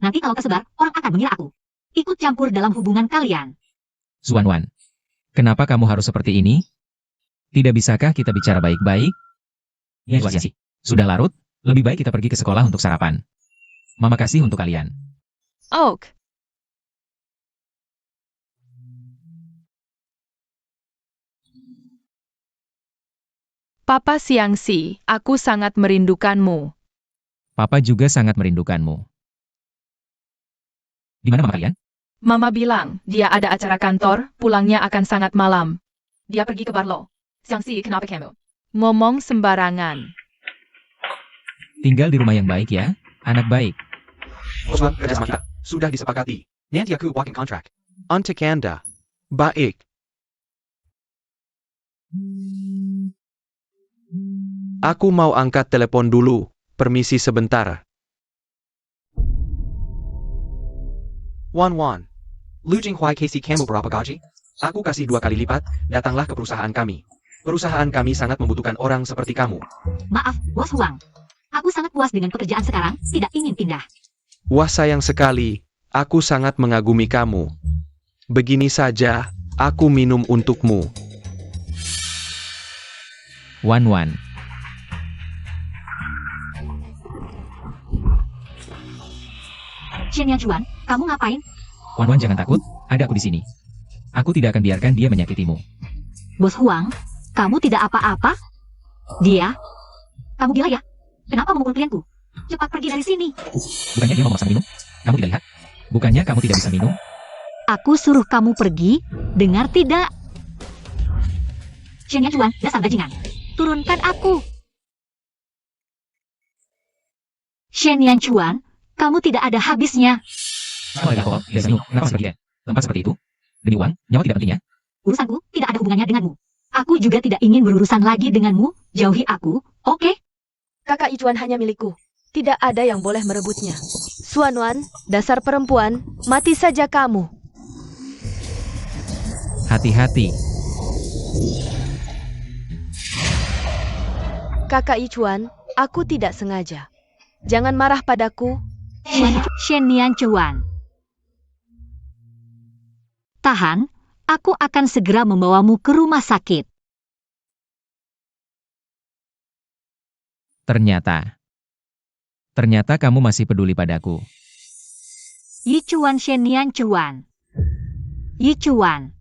Nanti kalau kesebar, orang akan mengira aku ikut campur dalam hubungan kalian. Suan-wan, kenapa kamu harus seperti ini? Tidak bisakah kita bicara baik-baik? Ya, Sisi. Sudah larut, lebih baik kita pergi ke sekolah untuk sarapan. Mama kasih untuk kalian. Oak. Papa Siangsi, aku sangat merindukanmu. Papa juga sangat merindukanmu. Di mana mama kalian? Mama bilang, dia ada acara kantor, pulangnya akan sangat malam. Dia pergi ke Barlo. Siangsi, kenapa kamu? Ngomong sembarangan. Tinggal di rumah yang baik ya, anak baik. Oswald, kerja sama kita. Sudah disepakati. Nanti aku walking contract. Untuk Anda. Baik. Aku mau angkat telepon dulu. Permisi sebentar. Wan. Lu Jinghuai kasih kamu berapa gaji? Aku kasih 2 kali lipat, datanglah ke perusahaan kami. Perusahaan kami sangat membutuhkan orang seperti kamu. Maaf, Bos Huang. Aku sangat puas dengan pekerjaan sekarang, tidak ingin pindah. Wah sayang sekali, aku sangat mengagumi kamu. Begini saja, aku minum untukmu. Wan. Shen Yanchuan, kamu ngapain? Wan, jangan takut, ada aku di sini. Aku tidak akan biarkan dia menyakitimu. Bos Huang, kamu tidak apa-apa? Dia? Kamu gila ya? Kenapa memukul klienku? Cepat pergi dari sini. Bukannya dia mau memaksa minum? Kamu tidak lihat? Bukannya kamu tidak bisa minum? Aku suruh kamu pergi, dengar tidak? Shen Yanchuan, dasar bajingan. Turunkan aku. Shen Yanchuan, kamu tidak ada habisnya. Kalau tidak kok, biasa minum, kenapa seperti dia? Tempat seperti itu? Demi uang, nyawa tidak penting ya? Urusanku tidak ada hubungannya denganmu. Aku juga tidak ingin berurusan lagi denganmu. Jauhi aku, oke? Kakak Ichuan hanya milikku. Tidak ada yang boleh merebutnya. Suan-wan, dasar perempuan, mati saja kamu. Hati-hati. Kakak Ichuan, aku tidak sengaja. Jangan marah padaku. Shen Yanchuan. Tahan, aku akan segera membawamu ke rumah sakit. Ternyata kamu masih peduli padaku. Yichuan Shen Yanchuan. Yichuan.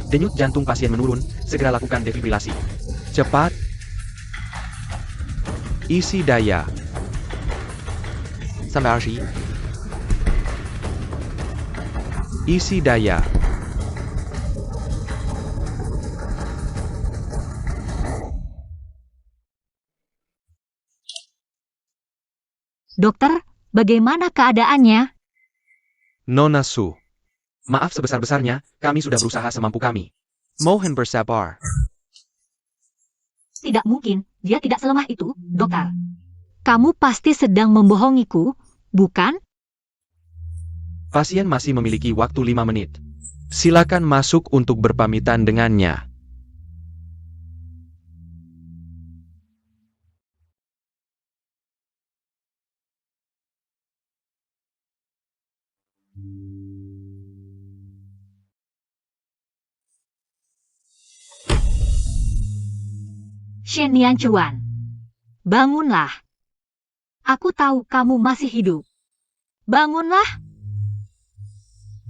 Denyut jantung pasien menurun, segera lakukan defibrilasi. Cepat. Isi daya. Sampai isi daya. Dokter, bagaimana keadaannya? Nona Su. Maaf sebesar-besarnya, kami sudah berusaha semampu kami. Mohon bersabar. Tidak mungkin, dia tidak selemah itu, dokter. Kamu pasti sedang membohongiku, bukan? Pasien masih memiliki waktu 5 menit. Silakan masuk untuk berpamitan dengannya. Shen Yanchuan. Bangunlah. Aku tahu kamu masih hidup. Bangunlah.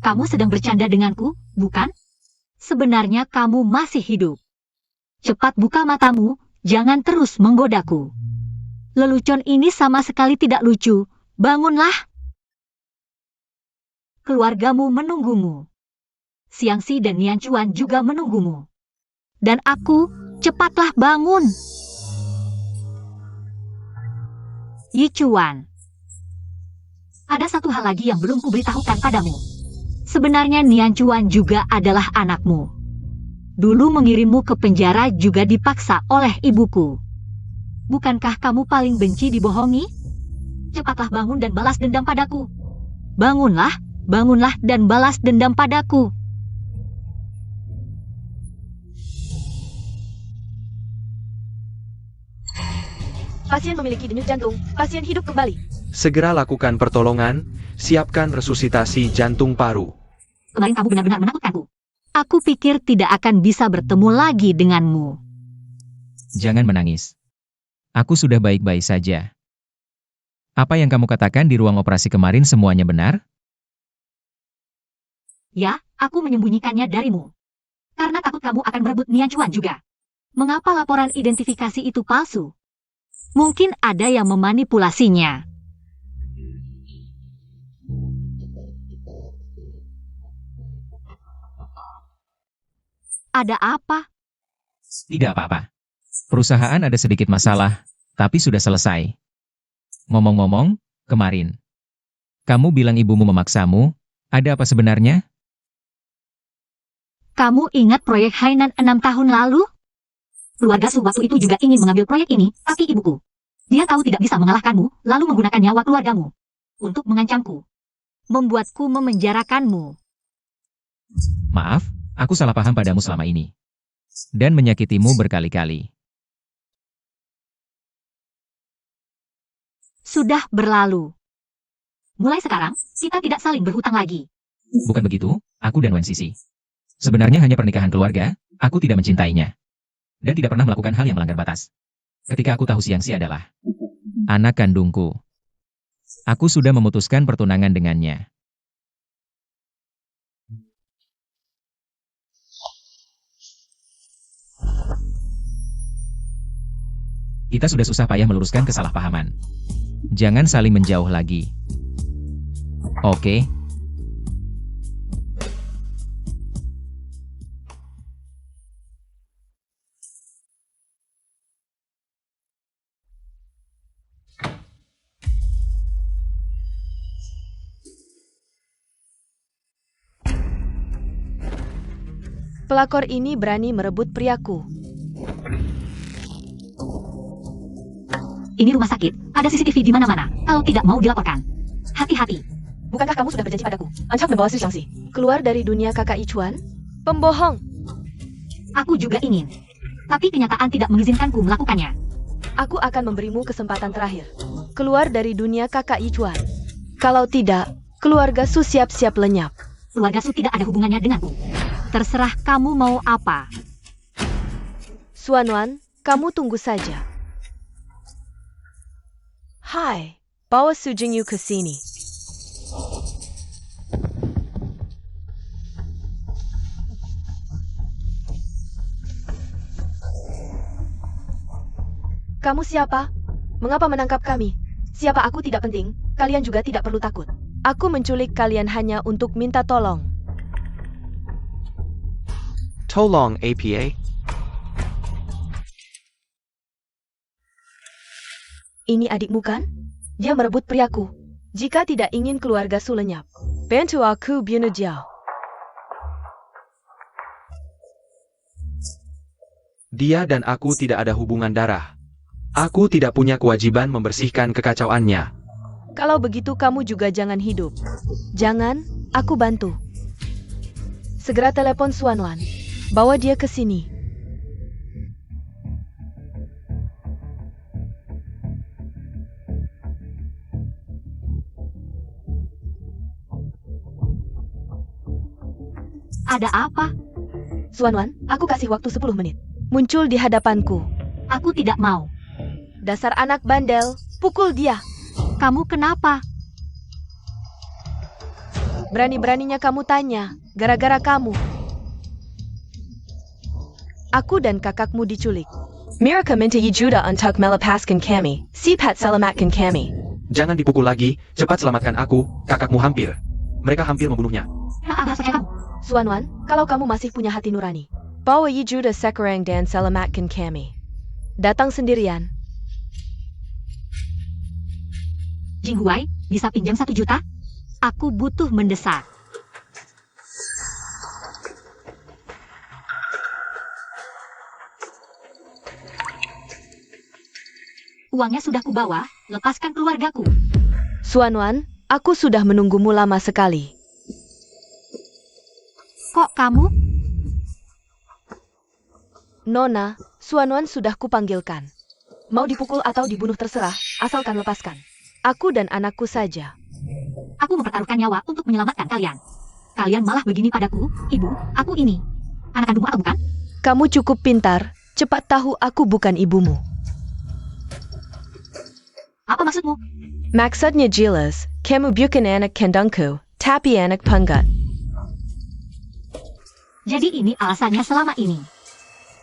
Kamu sedang bercanda denganku, bukan? Sebenarnya kamu masih hidup. Cepat buka matamu, Jangan terus menggodaku. Lelucon ini sama sekali tidak lucu. Bangunlah. Keluargamu menunggumu. Xiangxi dan Nian Chuan juga menunggumu. Dan aku, cepatlah bangun. Yi Chuan. Ada satu hal lagi yang belum kuberitahukan padamu. Sebenarnya Nian Chuan juga adalah anakmu. Dulu mengirimmu ke penjara juga dipaksa oleh ibuku. Bukankah kamu paling benci dibohongi? Cepatlah bangun dan balas dendam padaku. Bangunlah, bangunlah dan balas dendam padaku. Pasien memiliki denyut jantung. Pasien hidup kembali. Segera lakukan pertolongan, siapkan resusitasi jantung paru. Kemarin kamu benar-benar menakutkanku. Aku pikir tidak akan bisa bertemu lagi denganmu. Jangan menangis. Aku sudah baik-baik saja. Apa yang kamu katakan di ruang operasi kemarin semuanya benar? Ya, aku menyembunyikannya darimu. Karena takut kamu akan merebut Nian Chuan juga. Mengapa laporan identifikasi itu palsu? Mungkin ada yang memanipulasinya. Ada apa? Tidak apa-apa. Perusahaan ada sedikit masalah, tapi sudah selesai. Ngomong-ngomong, kemarin. Kamu bilang ibumu memaksamu, ada apa sebenarnya? Kamu ingat proyek Hainan 6 tahun lalu? Keluarga Su waktu itu juga ingin mengambil proyek ini, tapi ibuku. Dia tahu tidak bisa mengalahkanmu, lalu menggunakan nyawa keluargamu. Untuk mengancamku. Membuatku memenjarakanmu. Maaf, aku salah paham padamu selama ini. Dan menyakitimu berkali-kali. Sudah berlalu. Mulai sekarang, kita tidak saling berhutang lagi. Bukan begitu, aku dan Wen Sisi. Sebenarnya hanya pernikahan keluarga, aku tidak mencintainya. Dan tidak pernah melakukan hal yang melanggar batas. Ketika aku tahu Xiangxi adalah anak kandungku, aku sudah memutuskan pertunangan dengannya. Kita sudah susah payah meluruskan kesalahpahaman. Jangan saling menjauh lagi. Oke? Pelakor ini berani merebut priaku. Ini rumah sakit, ada CCTV di mana-mana. Kalau tidak mau dilaporkan. Hati-hati. Bukankah kamu sudah berjanji padaku? Ancak membawa Xiangxi keluar dari dunia kakak Ichuan? Pembohong. Aku juga ingin. Tapi kenyataan tidak mengizinkanku melakukannya. Aku akan memberimu kesempatan terakhir. Keluar dari dunia kakak Ichuan. Kalau tidak, keluarga Su siap-siap lenyap. Keluarga Su tidak ada hubungannya denganku. Terserah kamu mau apa. Xuanwan, kamu tunggu saja. Hai, bawa Su Jingyu ke sini. Kamu siapa? Mengapa menangkap kami? Siapa aku tidak penting, kalian juga tidak perlu takut. Aku menculik kalian hanya untuk minta tolong. Tolong APA. Ini adikmu kan? Dia merebut priaku. Jika tidak ingin keluarga Su lenyap, bantu aku bunuh dia. Dia dan aku tidak ada hubungan darah. Aku tidak punya kewajiban membersihkan kekacauannya. Kalau begitu kamu juga jangan hidup. Jangan, aku bantu. Segera telepon Xuanwan. Bawa dia ke sini. Ada apa? Xuanwan, aku kasih waktu 10 menit. Muncul di hadapanku. Aku tidak mau. Dasar anak bandel, pukul dia. Kamu kenapa? Berani-beraninya kamu tanya, gara-gara kamu. Aku dan kakakmu diculik. Mirka minta Juda untuk melepaskan kami. Cepat selamatkan kami. Jangan dipukul lagi, cepat selamatkan aku, kakakmu hampir. Mereka hampir membunuhnya. Suanwan, kalau kamu masih punya hati nurani, bawa Juda sekarang dan selamatkan kami. Datang sendirian. Jinghuai, bisa pinjam 1 juta? Aku butuh mendesak. Uangnya sudah kubawa, lepaskan keluargaku. Suanwan, aku sudah menunggumu lama sekali. Kok kamu? Nona, Suanwan sudah kupanggilkan. Mau dipukul atau dibunuh terserah, asalkan lepaskan. Aku dan anakku saja. Aku mempertaruhkan nyawa untuk menyelamatkan kalian. Kalian malah begini padaku, ibu, aku ini. Anak kandungmu aku bukan? Kamu cukup pintar, cepat tahu aku bukan ibumu. Apa maksudmu? Maksudnya jelas, kamu bukan anak kandungku, tapi anak penggat. Jadi ini alasannya selama ini.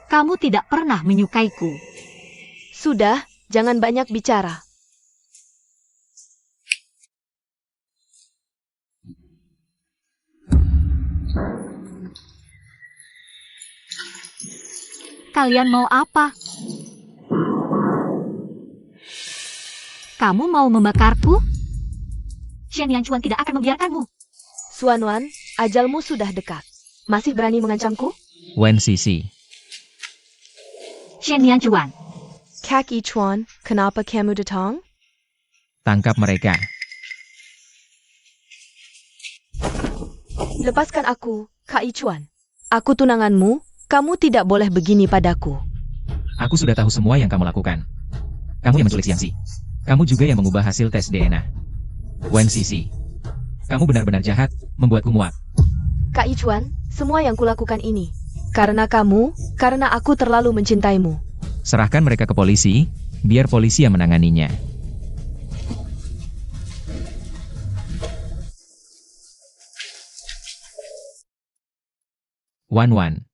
Kamu tidak pernah menyukaiku. Sudah, jangan banyak bicara. Kalian mau apa? Kamu mau membakarku? Shen Yanchuan tidak akan membiarkanmu. Suanwan, ajalmu sudah dekat. Masih berani mengancamku? Wen Sisi. Shen Yanchuan, Kak Ichuan, kenapa kamu datang? Tangkap mereka. Lepaskan aku, Kak Ichuan. Aku tunanganmu, kamu tidak boleh begini padaku. Aku sudah tahu semua yang kamu lakukan. Kamu yang menculik Xiangxi. Kamu juga yang mengubah hasil tes DNA. Wen Sisi. Kamu benar-benar jahat, membuatku muak. Kak Ichuan, semua yang kulakukan ini. Karena kamu, karena aku terlalu mencintaimu. Serahkan mereka ke polisi, biar polisi yang menanganinya. Wan.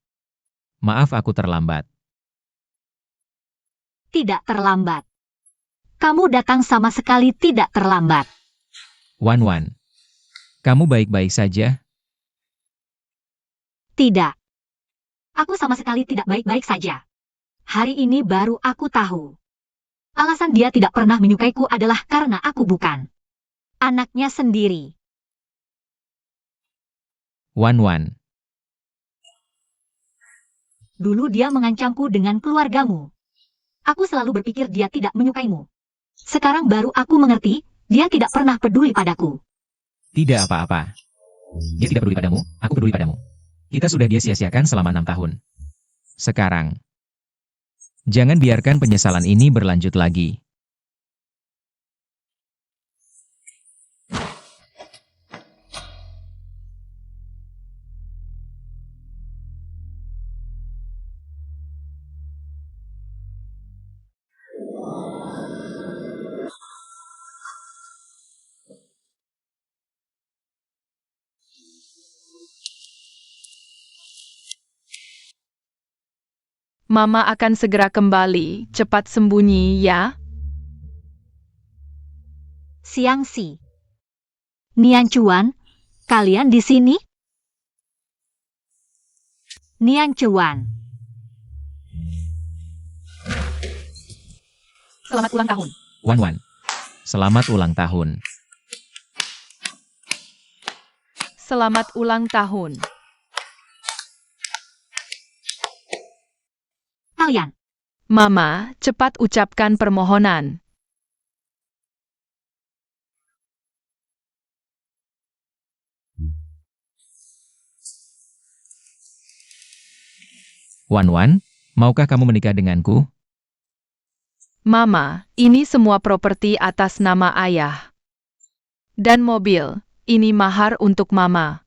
Maaf aku terlambat. tidak terlambat. Kamu datang sama sekali tidak terlambat. Wan. Kamu baik-baik saja? Tidak. Aku sama sekali tidak baik-baik saja. Hari ini baru aku tahu. Alasan dia tidak pernah menyukaiku adalah karena aku bukan anaknya sendiri. Wan. Dulu dia mengancamku dengan keluargamu. Aku selalu berpikir dia tidak menyukaimu. Sekarang baru aku mengerti, dia tidak pernah peduli padaku. Tidak apa-apa. Dia tidak peduli padamu, aku peduli padamu. Kita sudah dia sia-siakan selama 6 tahun. Sekarang, jangan biarkan penyesalan ini berlanjut lagi. Mama akan segera kembali. Cepat sembunyi, ya. Xiangxi. Nian Chuan, kalian di sini? Nian Chuan. Selamat ulang tahun. Wan. Selamat ulang tahun. Selamat ulang tahun. Kalian. Mama, cepat ucapkan permohonan. Wan, maukah kamu menikah denganku? Mama, ini semua properti atas nama ayah. Dan mobil, ini mahar untuk Mama.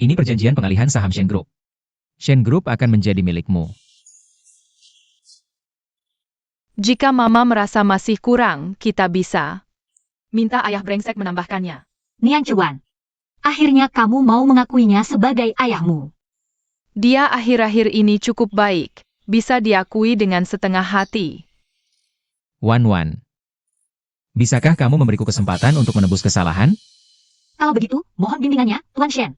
Ini perjanjian pengalihan saham Shen Group. Shen Group akan menjadi milikmu. Jika Mama merasa masih kurang, kita bisa minta ayah brengsek menambahkannya. Nian Chuan. Akhirnya kamu mau mengakuinya sebagai ayahmu. Dia akhir-akhir ini cukup baik, bisa diakui dengan setengah hati. Wan Wan. Bisakah kamu memberiku kesempatan untuk menebus kesalahan? Kalau begitu, mohon bimbingannya, Tuan Shen.